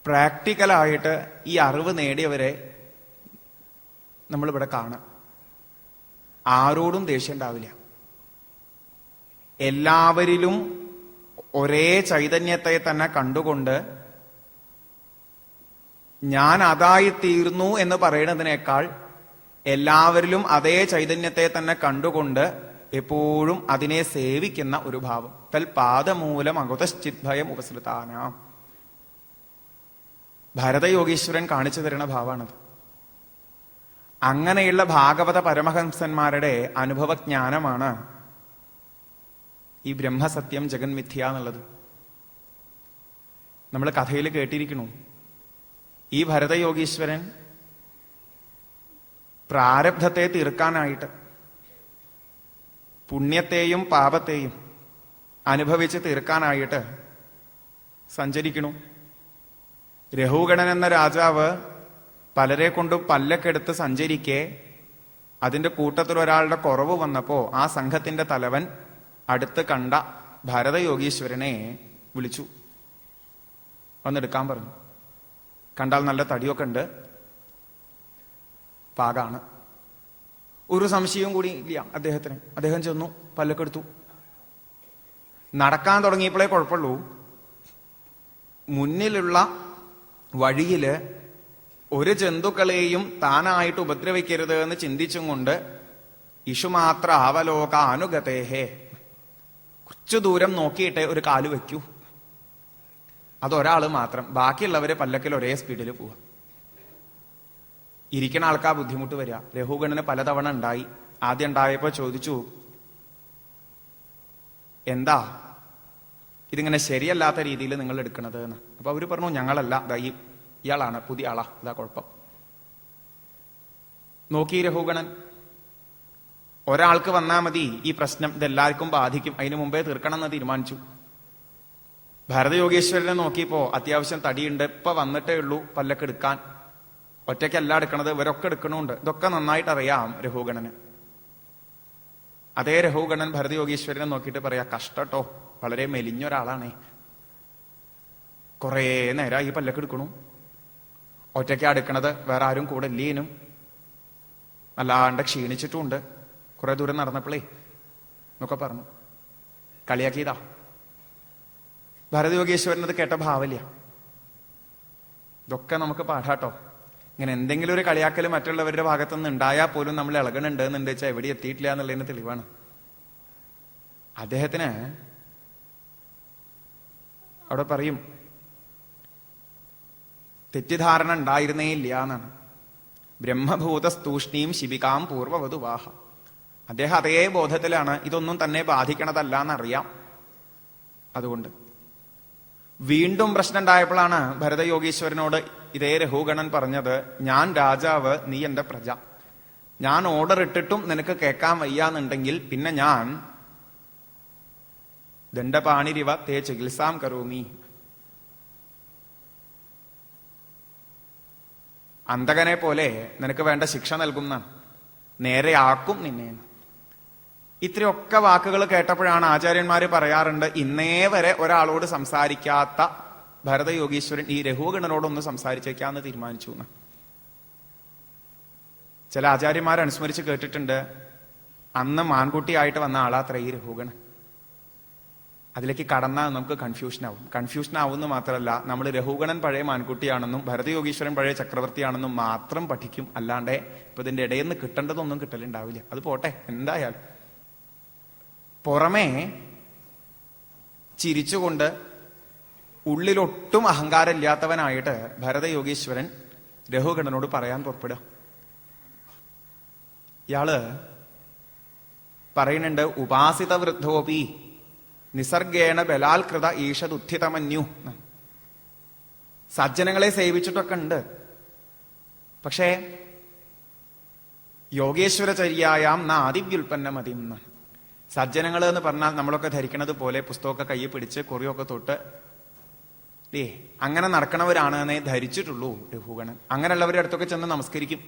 പ്രാക്ടിക്കലായിട്ട് ഈ അറിവ് നേടിയവരെ നമ്മളിവിടെ കാണാം. ആരോടും ദേഷ്യം ഉണ്ടാവില്ല. എല്ലാവരിലും ഒരേ ചൈതന്യത്തെ തന്നെ കണ്ടുകൊണ്ട് ഞാൻ അതായിത്തീർന്നു എന്ന് പറയുന്നതിനേക്കാൾ എല്ലാവരിലും അതേ ചൈതന്യത്തെ തന്നെ കണ്ടുകൊണ്ട് എപ്പോഴും അതിനെ സേവിക്കുന്ന ഒരു ഭാവം. തൽ പാദമൂലം അകുതശ്ചിദ്ഭയം ഉപസൃതാനാം. ഭരതയോഗീശ്വരൻ കാണിച്ചു തരുന്ന ഭാവമാണത്. അങ്ങനെയുള്ള ഭാഗവത പരമഹംസന്മാരുടെ അനുഭവജ്ഞാനമാണ് ഈ ബ്രഹ്മസത്യം ജഗന്മിഥ്യ എന്നുള്ളത്. നമ്മൾ കഥയിൽ കേട്ടിരിക്കണു. ഈ ഭരതയോഗീശ്വരൻ പ്രാരബ്ധത്തെ തീർക്കാനായിട്ട് പുണ്യത്തെയും പാപത്തെയും അനുഭവിച്ച് തീർക്കാനായിട്ട് സഞ്ചരിക്കണു. രഘുഗണൻ എന്ന രാജാവ് പലരെ കൊണ്ട് പല്ലക്കെടുത്ത് സഞ്ചരിക്കെ അതിന്റെ കൂട്ടത്തിൽ ഒരാളുടെ കുറവ് വന്നപ്പോ ആ സംഘത്തിന്റെ തലവൻ അടുത്ത് കണ്ട ഭരതയോഗീശ്വരനെ വിളിച്ചു, വന്നെടുക്കാൻ പറഞ്ഞു. കണ്ടാൽ നല്ല തടിയൊക്കെ ഉണ്ട്, പാകാണ്, ഒരു സംശയവും കൂടി ഇല്ല അദ്ദേഹത്തിന്. അദ്ദേഹം ചെന്നു, പല്ലക്കെടുത്തു. നടക്കാൻ തുടങ്ങിയപ്പോഴേ കുഴപ്പമുള്ളൂ. മുന്നിലുള്ള വഴിയില് ഒരു ജന്തുക്കളെയും താനായിട്ട് ഉപദ്രവിക്കരുത് എന്ന് ചിന്തിച്ചും കൊണ്ട് ഇഷുമാത്ര അവലോക അനുഗതേഹേ, കുറച്ചു ദൂരം നോക്കിയിട്ടേ ഒരു കാല് വയ്ക്കൂ. അതൊരാള് മാത്രം, ബാക്കിയുള്ളവരെ പല്ലക്കിൽ ഒരേ സ്പീഡിൽ പോവുക. ഇരിക്കുന്ന ആൾക്കാ ബുദ്ധിമുട്ട് വരിക. രഘുഗണന് പലതവണ ഉണ്ടായി. ആദ്യം ഉണ്ടായപ്പോ ചോദിച്ചു, എന്താ ഇതിങ്ങനെ ശരിയല്ലാത്ത രീതിയിൽ നിങ്ങൾ എടുക്കണത് എന്ന്. അപ്പൊ അവര് പറഞ്ഞു, ഞങ്ങളല്ല, ഇയാളാണ്, പുതിയ ആളാ, ഇതാ കുഴപ്പം. നോക്കി രഘുഗണൻ, ഒരാൾക്ക് വന്നാൽ മതി ഈ പ്രശ്നം, ഇതെല്ലാവർക്കും ബാധിക്കും, അതിനു മുമ്പേ തീർക്കണം എന്ന് തീരുമാനിച്ചു. ഭരതയോഗീശ്വരനെ നോക്കിയപ്പോ അത്യാവശ്യം തടിയുണ്ട്, ഇപ്പൊ വന്നിട്ടേ ഉള്ളൂ പല്ലക്കെടുക്കാൻ. ഒറ്റയ്ക്കല്ല എടുക്കണത്, ഇവരൊക്കെ എടുക്കണുണ്ട്. ഇതൊക്കെ നന്നായിട്ട് അറിയാം രഘുഗണന്. അതേ രഘുഗണൻ ഭരതയോഗീശ്വരനെ നോക്കിയിട്ട് പറയാ, കഷ്ടട്ടോ, വളരെ മെലിഞ്ഞൊരാളാണേ, കുറേ നേരം ഈ പല്ലക്കെടുക്കണു, ഒറ്റയ്ക്കാ എടുക്കണത്, വേറെ ആരും കൂടെ ഇല്ലേനും, അല്ലാണ്ട് ക്ഷീണിച്ചിട്ടുമുണ്ട്, കുറെ ദൂരം നടന്നപ്പോഴേ എന്നൊക്കെ പറഞ്ഞു. കളിയാക്കിയതാ. ഭരതയോഗീശ്വരൻ അത് കേട്ട ഭാവല്ല. ഇതൊക്കെ നമുക്ക് പാഠാട്ടോ. ഇങ്ങനെ എന്തെങ്കിലും ഒരു കളിയാക്കൽ മറ്റുള്ളവരുടെ ഭാഗത്തുനിന്ന് ഉണ്ടായാൽ പോലും നമ്മൾ ഇളകണുണ്ട് എന്നുണ്ട് വെച്ചാൽ എവിടെ എത്തിയിട്ടില്ല എന്നുള്ളതിന് തെളിവാണ്. അദ്ദേഹത്തിന് അവിടെ പറയും, തെറ്റിദ്ധാരണ ഉണ്ടായിരുന്നേ ഇല്ല എന്നാണ്. ബ്രഹ്മഭൂതസ്തൂഷ്ണീം ശിബികാം പൂർവവധുവാഹ. അദ്ദേഹം അതേ ബോധത്തിലാണ്, ഇതൊന്നും തന്നെ ബാധിക്കണതല്ല എന്നറിയാം. അതുകൊണ്ട് വീണ്ടും പ്രശ്നം ഉണ്ടായപ്പോഴാണ് ഭരതയോഗീശ്വരനോട് ഇതേ രഘുഗണൻ പറഞ്ഞത്, ഞാൻ രാജാവ്, നീ എന്റെ പ്രജ, ഞാൻ ഓർഡർ ഇട്ടിട്ടും നിനക്ക് കേൾക്കാൻ വയ്യാന്നുണ്ടെങ്കിൽ പിന്നെ ഞാൻ ദണ്ഡപാണിരിവ തേ ചികിത്സാം കരോമി, അന്തകനെ പോലെ നിനക്ക് വേണ്ട ശിക്ഷ നൽകുന്ന, നേരെയാക്കും നിന്നെ. ഇത്രയൊക്കെ വാക്കുകൾ കേട്ടപ്പോഴാണ് ആചാര്യന്മാര് പറയാറുണ്ട്, ഇന്നേ വരെ ഒരാളോട് സംസാരിക്കാത്ത ഭരതയോഗീശ്വരൻ ഈ രഘുഗണനോടൊന്ന് സംസാരിച്ചേക്കാന്ന് തീരുമാനിച്ചു എന്ന്. ചില ആചാര്യന്മാർ അനുസ്മരിച്ച് കേട്ടിട്ടുണ്ട്, അന്ന് മാൻകുട്ടിയായിട്ട് വന്ന ആളാത്ര ഈ രഘുഗണൻ. അതിലേക്ക് കടന്നാൽ നമുക്ക് കൺഫ്യൂഷൻ ആവുമെന്ന് മാത്രമല്ല, നമ്മൾ രഘുഗണൻ പഴയ മാൻകുട്ടിയാണെന്നും ഭരതയോഗീശ്വരൻ പഴയ ചക്രവർത്തിയാണെന്നും മാത്രം പഠിക്കും. അല്ലാണ്ട് ഇപ്പൊ ഇതിന്റെ ഇടയിൽ നിന്ന് കിട്ടേണ്ടതൊന്നും കിട്ടലുണ്ടാവില്ല. അത് പോട്ടെ, എന്തായാലും പുറമേ ചിരിച്ചുകൊണ്ട് ഉള്ളിലൊട്ടും അഹങ്കാരമില്ലാത്തവനായിട്ട് ഭരതയോഗീശ്വരൻ രഘുഗണനോട് പറയാൻ പുറപ്പെടുക. ഇയാള് പറയുന്നുണ്ട്, ഉപാസിത വൃദ്ധോപി നിസർഗേണ ബലാൽകൃത ഈഷദുത്ഥിതമന്യു. സജ്ജനങ്ങളെ സേവിച്ചിട്ടൊക്കെ ഉണ്ട്, പക്ഷേ യോഗേശ്വരചര്യായാം നാദിവ്യുൽപ്പന്നമതിം. സജ്ജനങ്ങൾ എന്ന് പറഞ്ഞാൽ നമ്മളൊക്കെ ധരിക്കണത് പോലെ പുസ്തകമൊക്കെ കയ്യിൽ പിടിച്ച് കുറിയൊക്കെ തൊട്ട് അങ്ങനെ നടക്കണവരാണ് എന്നേ ധരിച്ചിട്ടുള്ളൂ രഘുഗണൻ. അങ്ങനെയുള്ളവരുടെ അടുത്തൊക്കെ ചെന്ന് നമസ്കരിക്കും.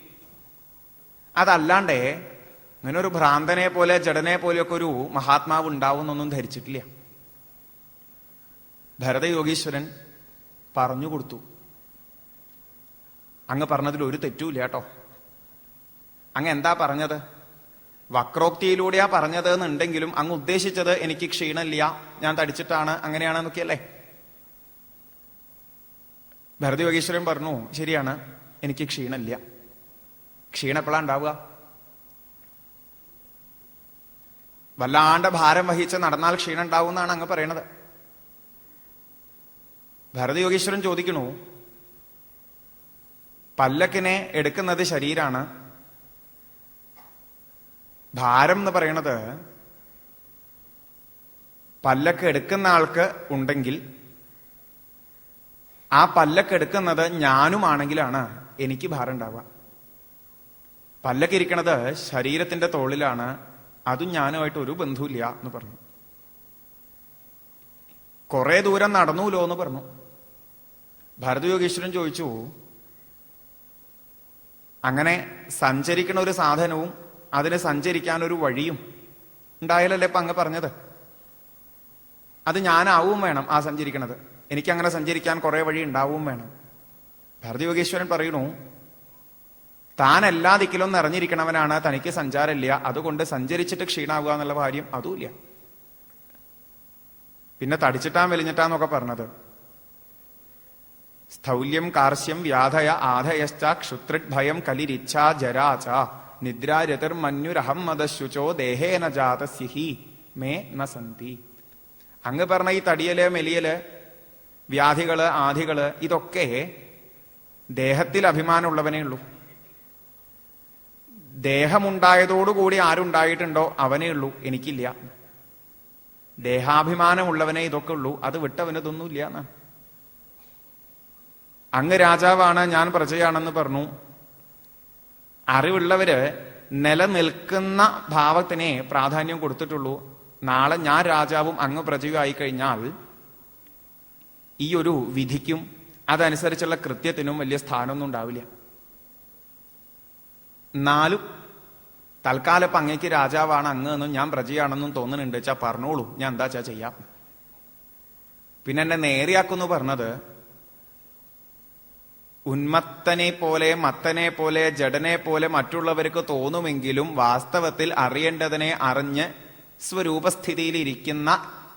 അതല്ലാണ്ടേ ഇങ്ങനെ ഒരു ഭ്രാന്തനെ പോലെ ജഡനെ പോലെയൊക്കെ ഒരു മഹാത്മാവ് ഉണ്ടാവുന്നൊന്നും ധരിച്ചിട്ടില്ല. ഭരതയോഗീശ്വരൻ പറഞ്ഞു കൊടുത്തു, അങ്ങ് പറഞ്ഞതിൽ ഒരു തെറ്റുമില്ല കേട്ടോ. അങ്ങ് എന്താ പറഞ്ഞത്? വക്രോക്തിയിലൂടെയാ പറഞ്ഞത് എന്നുണ്ടെങ്കിലും അങ്ങ് ഉദ്ദേശിച്ചത് എനിക്ക് ക്ഷീണമില്ല, ഞാൻ തടിച്ചിട്ടാണ്, അങ്ങനെയാണെന്നൊക്കെയല്ലേ. ഭരതയോഗീശ്വരൻ പറഞ്ഞു, ശരിയാണ്, എനിക്ക് ക്ഷീണമില്ല. ക്ഷീണം എപ്പോഴാ ഉണ്ടാവുക? വല്ലാണ്ട് ഭാരം വഹിച്ച് നടന്നാൽ ക്ഷീണം ഉണ്ടാവും എന്നാണ് അങ്ങ് പറയണത്. ഭരതയോഗീശ്വരൻ ചോദിക്കണു, പല്ലക്കിനെ എടുക്കുന്നത് ശരീരാണ്, ഭാരം എന്ന് പറയണത് പല്ലക്ക് എടുക്കുന്ന ആൾക്ക് ഉണ്ടെങ്കിൽ ആ പല്ലക്ക് എടുക്കുന്നത് ഞാനുമാണെങ്കിലാണ് എനിക്ക് ഭാരം ഉണ്ടാവുക. പല്ലക്കിരിക്കണത് ശരീരത്തിന്റെ തോളിലാണ്, അതും ഞാനുമായിട്ട് ഒരു ബന്ധുവില്ല എന്ന് പറഞ്ഞു. കുറെ ദൂരം നടന്നൂലോ എന്ന് പറഞ്ഞു. ഭരതയോഗീശ്വരൻ ചോദിച്ചു, അങ്ങനെ സഞ്ചരിക്കണ ഒരു സാധനവും അതിന് സഞ്ചരിക്കാൻ ഒരു വഴിയും ഉണ്ടായാലല്ലേ ഇപ്പൊ അങ്ങ് പറഞ്ഞത്? അത് ഞാനാവും വേണം ആ സഞ്ചരിക്കണത്, എനിക്കങ്ങനെ സഞ്ചരിക്കാൻ കുറെ വഴി ഉണ്ടാവും വേണം. ഭരതയോഗീശ്വരൻ പറയണു, താൻ എല്ലാ ദിക്കിലും നിറഞ്ഞിരിക്കണവനാണ്, തനിക്ക് സഞ്ചാരമില്ല, അതുകൊണ്ട് സഞ്ചരിച്ചിട്ട് ക്ഷീണാവുക എന്നുള്ള കാര്യം അതുമില്ല. പിന്നെ തടിച്ചിട്ടാൻ വലിഞ്ഞിട്ടാന്നൊക്കെ പറഞ്ഞത്. സ്ഥൗല്യം കാർശ്യം വ്യാധയ ആധയശ്ച ക്ഷുത്രിക് ഭയം കലിരിച്ഛ ജരാച നിദ്രാരതിർ മന്യുരഹം മദശുചോ ദേഹേന ജാതസ്യഹി മേ ന സന്തി. അങ്ങ് പറഞ്ഞ ഈ തടിയല് മെലിയല് വ്യാധികള് ആധികള് ഇതൊക്കെ ദേഹത്തിൽ അഭിമാനമുള്ളവനേ ഉള്ളൂ. ദേഹമുണ്ടായതോടുകൂടി ആരുണ്ടായിട്ടുണ്ടോ അവനേ ഉള്ളൂ, എനിക്കില്ല. ദേഹാഭിമാനമുള്ളവനെ ഇതൊക്കെ ഉള്ളൂ, അത് വിട്ടവനതൊന്നുമില്ല എന്നാണ്. അങ്ങ് രാജാവാണ്, ഞാൻ പ്രജയാണെന്ന് പറഞ്ഞു. അറിവുള്ളവര് നിലനിൽക്കുന്ന ഭാവത്തിനെ പ്രാധാന്യം കൊടുത്തിട്ടുള്ളൂ. നാളെ ഞാൻ രാജാവും അങ്ങ് പ്രജയും ആയിക്കഴിഞ്ഞാൽ ഈ ഒരു വിധിക്കും അതനുസരിച്ചുള്ള കൃത്യത്തിനും വലിയ സ്ഥാനമൊന്നും ഉണ്ടാവില്ല. എന്നാലും തൽക്കാലം ഇപ്പൊ അങ്ങേക്ക് രാജാവാണ് അങ്ങ് എന്നും ഞാൻ പ്രജയാണെന്നും തോന്നുന്നുണ്ട് വെച്ചാ പറഞ്ഞോളൂ, ഞാൻ എന്താ വെച്ചാ ചെയ്യാം. പിന്നെ എന്നെ നേരെയാക്കുന്നു പറഞ്ഞത്, ഉന്മത്തനെ പോലെ മത്തനെ പോലെ ജഡനെ പോലെ മറ്റുള്ളവർക്ക് തോന്നുമെങ്കിലും വാസ്തവത്തിൽ അറിയേണ്ടതിനെ അറിഞ്ഞ് സ്വരൂപസ്ഥിതിയിൽ ഇരിക്കുന്ന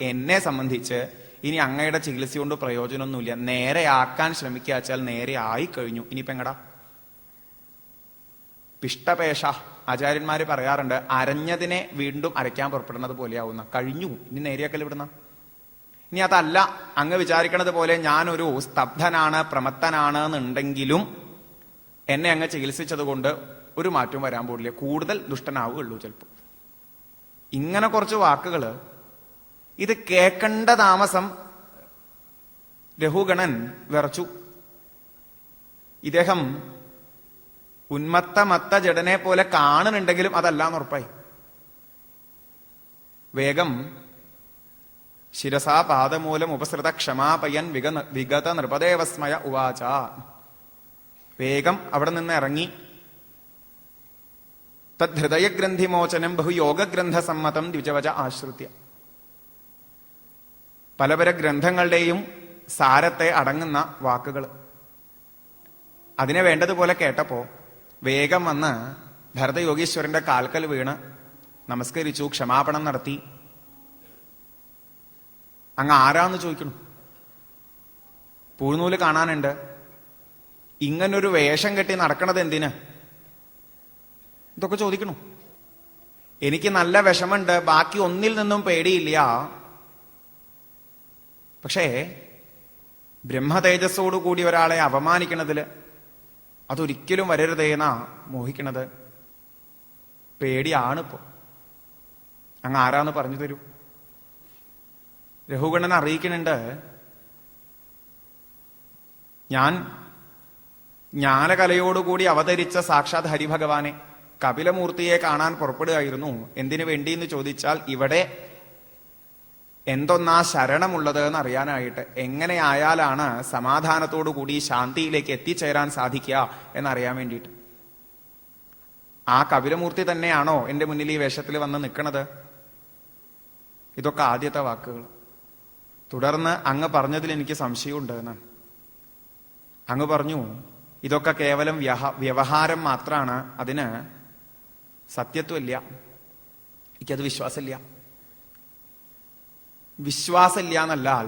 എന്നെ സംബന്ധിച്ച് ഇനി അങ്ങയുടെ ചികിത്സ കൊണ്ട് പ്രയോജനമൊന്നുമില്ല. നേരെ ആക്കാൻ ശ്രമിക്കാച്ചാൽ നേരെ ആയി കഴിഞ്ഞു. ഇനിയിപ്പോ എങ്ങടാ? പിഷ്ടപേഷ ആചാര്യന്മാര് പറയാറുണ്ട്, അരഞ്ഞതിനെ വീണ്ടും അരയ്ക്കാൻ പുറപ്പെടുന്നത് പോലെയാവുന്ന. കഴിഞ്ഞു, ഇനി നേരെയാക്കൽ ഇവിടുന്ന. ഇനി അതല്ല അങ്ങ് വിചാരിക്കണത് പോലെ ഞാനൊരു സ്തബ്ധനാണ് പ്രമത്തനാണ് എന്നുണ്ടെങ്കിലും എന്നെ അങ്ങ് ചികിത്സിച്ചത് കൊണ്ട് ഒരു മാറ്റവും വരാൻ പോകില്ല, കൂടുതൽ ദുഷ്ടനാവുകയുള്ളൂ ചിലപ്പോൾ. ഇങ്ങനെ കുറച്ച് വാക്കുകള് ഇത് കേൾക്കേണ്ട താമസം രഘുഗണൻ വിറച്ചു. ഇദ്ദേഹം ഉന്മത്ത ജഡനെ പോലെ കാണുന്നുണ്ടെങ്കിലും അതല്ലാന്ന് ഉറപ്പായി. വേഗം ശിരസാ പാദമൂലം ഉപസൃത ക്ഷമാപയൻ വിഗത നൃപദേവസ്മയ ഉവാച. വേഗം അവിടെ നിന്ന് ഇറങ്ങി തദ്ഹൃദയഗ്രന്ഥിമോചനം ബഹുയോഗഗ്രന്ഥസമ്മതം ദ്വിജവച ആശ്രിത്യ. പല പല ഗ്രന്ഥങ്ങളുടെയും സാരത്തെ അടങ്ങുന്ന വാക്കുകൾ അതിനെ വേണ്ടതുപോലെ കേട്ടപ്പോ വേഗം വന്ന് ഭരതയോഗീശ്വരന്റെ കാൽക്കൽ വീണ് നമസ്കരിച്ചു, ക്ഷമാപണം നടത്തി. അങ്ങ് ആരാന്ന് ചോദിക്കണം. പൂഴ്നൂല് കാണാനുണ്ട്, ഇങ്ങനൊരു വേഷം കെട്ടി നടക്കണത് എന്തിന്? ഇതൊക്കെ ചോദിക്കണു. എനിക്ക് നല്ല വിഷമുണ്ട്, ബാക്കി ഒന്നിൽ നിന്നും പേടിയില്ല. പക്ഷേ ബ്രഹ്മതേജസ്സോടുകൂടി ഒരാളെ അപമാനിക്കണതില് അതൊരിക്കലും വരരുതേന്നാ മോഹിക്കണത്. പേടിയാണിപ്പോ. അങ്ങ് ആരാന്ന് പറഞ്ഞു തരൂ. രഘുഗണൻ അറിയിക്കുന്നുണ്ട്, ഞാൻ ജ്ഞാനകലയോടുകൂടി അവതരിച്ച സാക്ഷാത് ഹരിഭഗവാനെ കപിലമൂർത്തിയെ കാണാൻ പുറപ്പെടുകയായിരുന്നു. എന്തിനു വേണ്ടി എന്ന് ചോദിച്ചാൽ ഇവിടെ എന്തൊന്നാ ശരണമുള്ളത് എന്ന് അറിയാനായിട്ട്, എങ്ങനെയായാലാണ് സമാധാനത്തോടു കൂടി ശാന്തിയിലേക്ക് എത്തിച്ചേരാൻ സാധിക്കുക എന്നറിയാൻ വേണ്ടിയിട്ട്. ആ കപിലമൂർത്തി തന്നെയാണോ എന്റെ മുന്നിൽ ഈ വേഷത്തിൽ വന്ന് നിൽക്കണത്? ഇതൊക്കെ ആദ്യത്തെ വാക്കുകൾ. തുടർന്ന് അങ്ങ് പറഞ്ഞതിൽ എനിക്ക് സംശയമുണ്ട് എന്നാണ്. അങ്ങ് പറഞ്ഞു, ഇതൊക്കെ കേവലം വ്യവഹാരം മാത്രമാണ്, അതിന് സത്യത്വമില്ല, എനിക്കത് വിശ്വാസമില്ല. വിശ്വാസമില്ല എന്നല്ലാൽ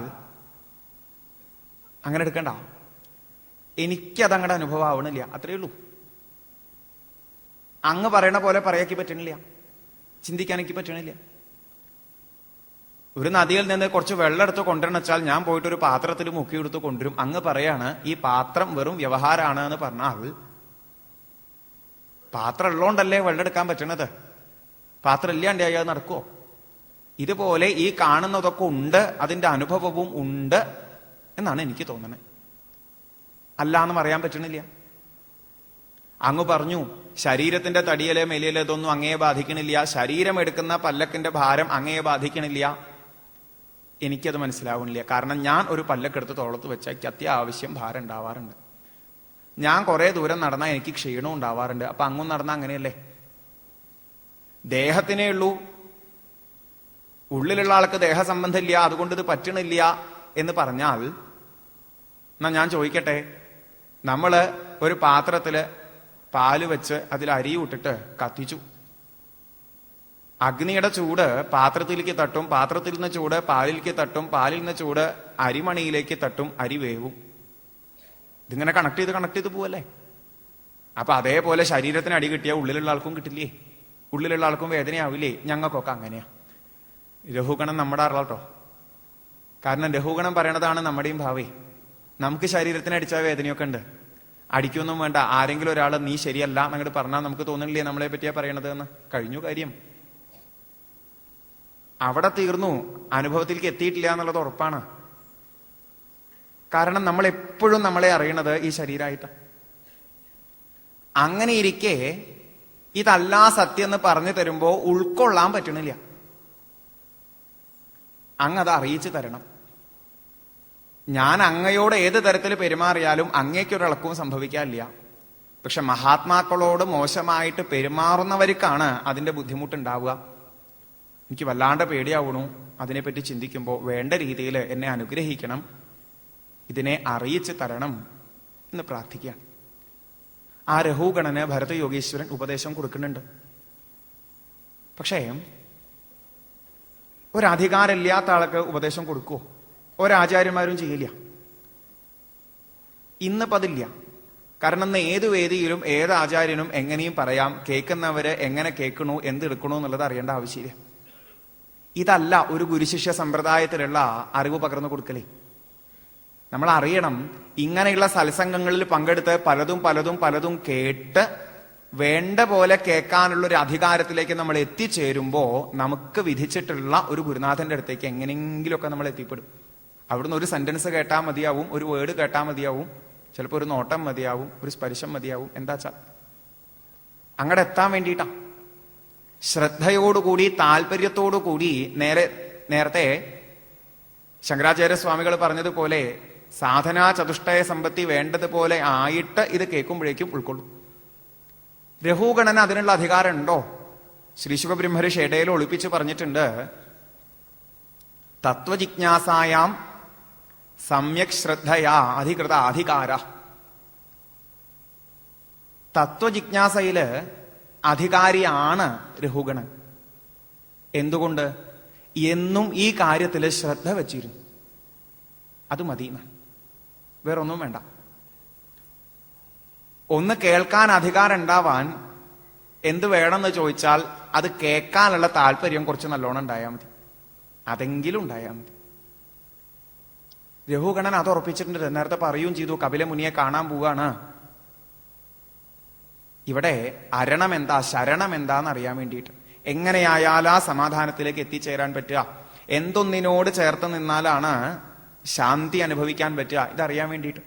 അങ്ങനെ എടുക്കണ്ട, എനിക്കതങ്ങടെ അനുഭവം ആവണില്ല, അത്രയേ ഉള്ളൂ. അങ്ങ് പറയണ പോലെ പറയാക്കി പറ്റണില്ല, ചിന്തിക്കാൻ എനിക്ക് പറ്റണില്ല. ഒരു നദിയിൽ നിന്ന് കുറച്ച് വെള്ളം എടുത്ത് കൊണ്ടുവരണം വെച്ചാൽ ഞാൻ പോയിട്ട് ഒരു പാത്രത്തിൽ മുക്കിയെടുത്ത് കൊണ്ടുവരും. അങ്ങ് പറയാണ് ഈ പാത്രം വെറും വ്യവഹാരമാണ് എന്ന് പറഞ്ഞാൽ, പാത്രം ഉള്ളോണ്ടല്ലേ വെള്ളം എടുക്കാൻ പറ്റണത്, പാത്രം ഇല്ലാണ്ട് അയാൾ നടക്കുവോ? ഇതുപോലെ ഈ കാണുന്നതൊക്കെ ഉണ്ട്, അതിന്റെ അനുഭവവും ഉണ്ട് എന്നാണ് എനിക്ക് തോന്നുന്നത്. അല്ല എന്ന് പറയാൻ പറ്റണില്ല. അങ്ങ് പറഞ്ഞു ശരീരത്തിന്റെ തടിയലെ മെലിയലെ ഇതൊന്നും അങ്ങയെ ബാധിക്കണില്ല, ശരീരം എടുക്കുന്ന പല്ലക്കിന്റെ ഭാരം അങ്ങയെ ബാധിക്കണില്ല. എനിക്കത് മനസ്സിലാവണില്ല. കാരണം ഞാൻ ഒരു പല്ലക്കെടുത്ത് തോളത്ത് വെച്ചാൽ എനിക്ക് അത്യാവശ്യം ഭാരം ഉണ്ടാവാറുണ്ട്. ഞാൻ കുറെ ദൂരം നടന്നാൽ എനിക്ക് ക്ഷീണവും ഉണ്ടാവാറുണ്ട്. അപ്പൊ അങ്ങും നടന്നാൽ അങ്ങനെയല്ലേ? ദേഹത്തിനേ ഉള്ളൂ, ഉള്ളിലുള്ള ആൾക്ക് ദേഹസംബന്ധമില്ല, അതുകൊണ്ട് ഇത് പറ്റണില്ല എന്ന് പറഞ്ഞാൽ, എന്നാ ഞാൻ ചോദിക്കട്ടെ, നമ്മള് ഒരു പാത്രത്തില് പാല് വെച്ച് അതിൽ അരി ഇട്ടിട്ട് കത്തിച്ചു. അഗ്നിയുടെ ചൂട് പാത്രത്തിലേക്ക് തട്ടും, പാത്രത്തിൽ നിന്ന് ചൂട് പാലിലേക്ക് തട്ടും, പാലിൽ നിന്ന് ചൂട് അരിമണിയിലേക്ക് തട്ടും, അരി വേവും. ഇതിങ്ങനെ കണക്ട് ചെയ്ത് പോവല്ലേ? അപ്പൊ അതേപോലെ ശരീരത്തിന് അടി കിട്ടിയാൽ ഉള്ളിലുള്ള ആൾക്കും കിട്ടില്ലേ? ഉള്ളിലുള്ള ആൾക്കും വേദനയാവില്ലേ? ഞങ്ങൾക്കൊക്കെ അങ്ങനെയാ. രഘുഗണം നമ്മുടെ ആളാട്ടോ. കാരണം രഘുഗണം പറയണതാണ് നമ്മുടെയും ഭാവി. നമുക്ക് ശരീരത്തിന് അടിച്ചാൽ വേദനയൊക്കെ ഉണ്ട്, അടിക്കൊന്നും വേണ്ട. ആരെങ്കിലും ഒരാൾ നീ ശരിയല്ല എന്നങ്ങോട്ട് പറഞ്ഞാൽ നമുക്ക് തോന്നില്ലേ നമ്മളെ പറ്റിയാ പറയണത് എന്ന്? കഴിഞ്ഞു കാര്യം, അവിടെ തീർന്നു. അനുഭവത്തിലേക്ക് എത്തിയിട്ടില്ല എന്നുള്ളത് ഉറപ്പാണ്. കാരണം നമ്മൾ എപ്പോഴും നമ്മളെ അറിയണത് ഈ ശരീരമായിട്ടാ. അങ്ങനെ ഇരിക്കെ ഇതല്ല സത്യം എന്ന് പറഞ്ഞു തരുമ്പോ ഉൾക്കൊള്ളാൻ പറ്റണില്ല. അങ്ങത് അറിയിച്ചു തരണം. ഞാൻ അങ്ങയോട് ഏത് തരത്തിൽ പെരുമാറിയാലും അങ്ങേക്കൊരിളക്കവും സംഭവിക്കാനില്ല. പക്ഷെ മഹാത്മാക്കളോട് മോശമായിട്ട് പെരുമാറുന്നവർക്കാണ് അതിന്റെ ബുദ്ധിമുട്ടുണ്ടാവുക. എനിക്ക് വല്ലാണ്ട് പേടിയാവണു അതിനെപ്പറ്റി ചിന്തിക്കുമ്പോൾ. വേണ്ട രീതിയിൽ എന്നെ അനുഗ്രഹിക്കണം, ഇതിനെ അറിയിച്ചു തരണം എന്ന് പ്രാർത്ഥിക്കുകയാണ്. ആ രഘുഗണന് ഭരത യോഗീശ്വരൻ ഉപദേശം കൊടുക്കുന്നുണ്ട്. പക്ഷേ ഒരധികാരമില്ലാത്ത ആൾക്ക് ഉപദേശം കൊടുക്കുവോ? ഒരാചാര്യന്മാരും ചെയ്യില്ല. ഇന്നിപ്പോ അതില്ല. കാരണം ഇന്ന് ഏത് വേദിയിലും ഏത് ആചാര്യനും എങ്ങനെയും പറയാം, കേൾക്കുന്നവര് എങ്ങനെ കേൾക്കണു, എന്തെടുക്കണു എന്നുള്ളത് അറിയേണ്ട ആവശ്യമില്ല. ഇതല്ല ഒരു ഗുരുശിഷ്യ സമ്പ്രദായത്തിലുള്ള അറിവ് പകർന്നു കൊടുക്കലേ. നമ്മൾ അറിയണം, ഇങ്ങനെയുള്ള സത്സംഗങ്ങളിൽ പങ്കെടുത്ത് പലതും കേട്ട് വേണ്ട പോലെ കേൾക്കാനുള്ളൊരു അധികാരത്തിലേക്ക് നമ്മൾ എത്തിച്ചേരുമ്പോ നമുക്ക് വിധിച്ചിട്ടുള്ള ഒരു ഗുരുനാഥന്റെ അടുത്തേക്ക് എങ്ങനെയെങ്കിലുമൊക്കെ നമ്മൾ എത്തിപ്പെടും. അവിടുന്ന് ഒരു സെന്റൻസ് കേട്ടാൽ മതിയാവും, ഒരു വേർഡ് കേട്ടാൽ മതിയാവും, ചിലപ്പോൾ ഒരു നോട്ടം മതിയാവും, ഒരു സ്പർശം മതിയാവും. എന്താച്ചാ അങ്ങടെ എത്താൻ വേണ്ടിയിട്ടാ. ശ്രദ്ധയോടുകൂടി താല്പര്യത്തോടുകൂടി നേരത്തെ ശങ്കരാചാര്യ സ്വാമികൾ പറഞ്ഞതുപോലെ സാധനാ ചതുഷ്ടയ സമ്പത്തി വേണ്ടതുപോലെ ആയിട്ട് ഇത് കേൾക്കുമ്പോഴേക്കും ഉൾക്കൊള്ളും. രഘുഗണന അതിനുള്ള അധികാരം ഉണ്ടോ? ശ്രീശുഖ ബ്രഹ്മർഷി ഇടയിൽ ഒളിപ്പിച്ച് പറഞ്ഞിട്ടുണ്ട്, തത്വജിജ്ഞാസായാം സമ്യക് ശ്രദ്ധയാ അധികൃത അധികാര. തത്വജിജ്ഞാസയില് അധികാരിയാണ് രഘുഗണൻ. എന്തുകൊണ്ട്? എന്നും ഈ കാര്യത്തിൽ ശ്രദ്ധ വച്ചിരുന്നു. അത് മതി, വേറൊന്നും വേണ്ട. ഒന്ന് കേൾക്കാൻ അധികാരം ഉണ്ടാവാൻ എന്ത് വേണമെന്ന് ചോദിച്ചാൽ അത് കേൾക്കാനുള്ള താല്പര്യം കുറച്ച് നല്ലോണം ഉണ്ടായാൽ മതി, അതെങ്കിലും ഉണ്ടായാൽ മതി. രഘുഗണൻ അത് ഉറപ്പിച്ചിട്ടുണ്ട്. നേരത്തെ പറയുകയും ചെയ്തു, കപില മുനിയെ കാണാൻ പോവാണ്. ഇവിടെ അരണം എന്താ, ശരണം എന്താന്ന് അറിയാൻ വേണ്ടിയിട്ട്, എങ്ങനെയായാൽ ആ സമാധാനത്തിലേക്ക് എത്തിച്ചേരാൻ പറ്റുക, എന്തൊന്നിനോട് ചേർത്ത് നിന്നാലാണ് ശാന്തി അനുഭവിക്കാൻ പറ്റുക, ഇതറിയാൻ വേണ്ടിയിട്ട്.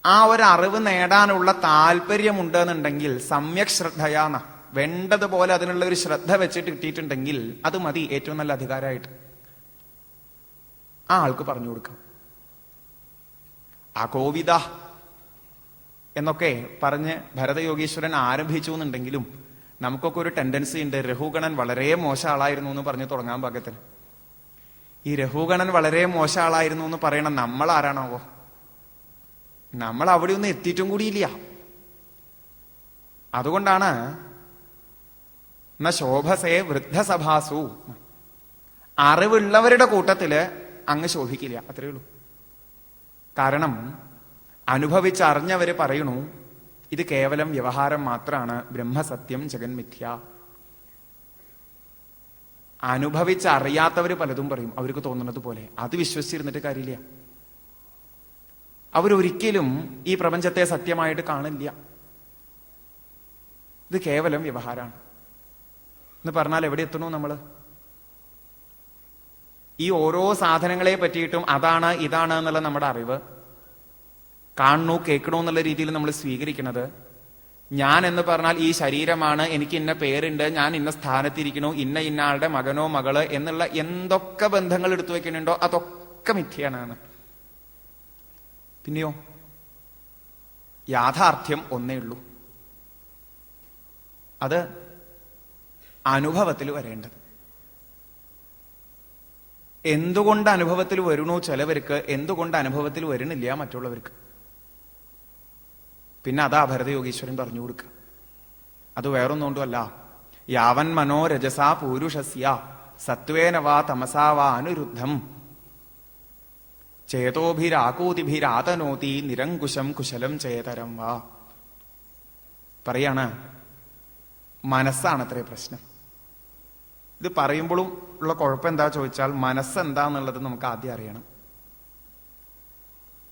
ആ ഒരു അറിവ് നേടാനുള്ള താല്പര്യമുണ്ട് എന്നുണ്ടെങ്കിൽ സമ്യക് ശ്രദ്ധയാന്ന, വേണ്ടതുപോലെ അതിനുള്ള ഒരു ശ്രദ്ധ വെച്ചിട്ട് കിട്ടിയിട്ടുണ്ടെങ്കിൽ അത് മതി ഏറ്റവും നല്ല അധികാരമായിട്ട്. ആ ആൾക്ക് പറഞ്ഞു കൊടുക്കാം. ആ കോവിത എന്നൊക്കെ പറഞ്ഞ് ഭരതയോഗീശ്വരൻ ആരംഭിച്ചു എന്നുണ്ടെങ്കിലും നമുക്കൊക്കെ ഒരു ടെൻഡൻസി ഉണ്ട്, രഘുഗണൻ വളരെ മോശം ആളായിരുന്നു എന്ന് പറഞ്ഞു തുടങ്ങാൻ പാകത്തിന്. ഈ രഘുഗണൻ വളരെ മോശം ആളായിരുന്നു എന്ന് പറയണം നമ്മൾ ആരാണാവോ? നമ്മൾ അവിടെ ഒന്നും എത്തിയിട്ടും കൂടിയില്ല. അതുകൊണ്ടാണ് ശോഭസേ വൃദ്ധസഭാസു, അറിവുള്ളവരുടെ കൂട്ടത്തില് അങ്ങ് ശോഭിക്കില്ല, അത്രയേ ഉള്ളൂ. കാരണം അനുഭവിച്ചറിഞ്ഞവര് പറയണു ഇത് കേവലം വ്യവഹാരം മാത്രമാണ്, ബ്രഹ്മസത്യം ജഗന്മിഥ്യ. അനുഭവിച്ചറിയാത്തവര് പലതും പറയും അവർക്ക് തോന്നുന്നത് പോലെ, അത് വിശ്വസിച്ചിരുന്നിട്ട് കാര്യമില്ല. അവരൊരിക്കലും ഈ പ്രപഞ്ചത്തെ സത്യമായിട്ട് കാണില്ല. ഇത് കേവലം വ്യവഹാരമാണ് എന്ന് പറഞ്ഞാൽ എവിടെ എത്തണു നമ്മള്? ഈ ഓരോ സാധനങ്ങളെ പറ്റിയിട്ടും അതാണ് ഇതാണ് എന്നുള്ള നമ്മുടെ അറിവ്, കാണണു കേൾക്കണു എന്നുള്ള രീതിയിൽ നമ്മൾ സ്വീകരിക്കുന്നത്, ഞാൻ എന്ന് പറഞ്ഞാൽ ഈ ശരീരമാണ്, എനിക്ക് ഇന്ന പേരുണ്ട്, ഞാൻ ഇന്ന സ്ഥാനത്തിരിക്കണു, ഇന്ന ആളുടെ മകനോ മകള് എന്നുള്ള എന്തൊക്കെ ബന്ധങ്ങൾ എടുത്തു വെക്കുന്നുണ്ടോ അതൊക്കെ മിഥ്യയാണ്. പിന്നെയോ യാഥാർത്ഥ്യം ഒന്നേ ഉള്ളൂ, അത് അനുഭവത്തിൽ വരേണ്ടത്. എന്തുകൊണ്ട് അനുഭവത്തിൽ വരണു ചിലവർക്ക്, എന്തുകൊണ്ട് അനുഭവത്തിൽ വരുന്നില്ല മറ്റുള്ളവർക്ക്? പിന്നെ അതാ ഭരതയോഗീശ്വരൻ പറഞ്ഞു കൊടുക്കുക. അത് വേറൊന്നുകൊണ്ടുമല്ല, യാവൻ മനോരജസാ പൂരുഷസ്യ സത്വേന വാ തമസാ വാ അനുരുദ്ധം ചേതോഭിരാകൂതിഭിരാതനോതി നിരങ്കുശം കുശലം ചേതരം വാ. പറയാണ് മനസ്സാണത്രേ പ്രശ്നം. ഇത് പറയുമ്പോഴും ഉള്ള കുഴപ്പം എന്താ ചോദിച്ചാൽ, മനസ്സെന്താന്നുള്ളത് നമുക്ക് ആദ്യം അറിയണം.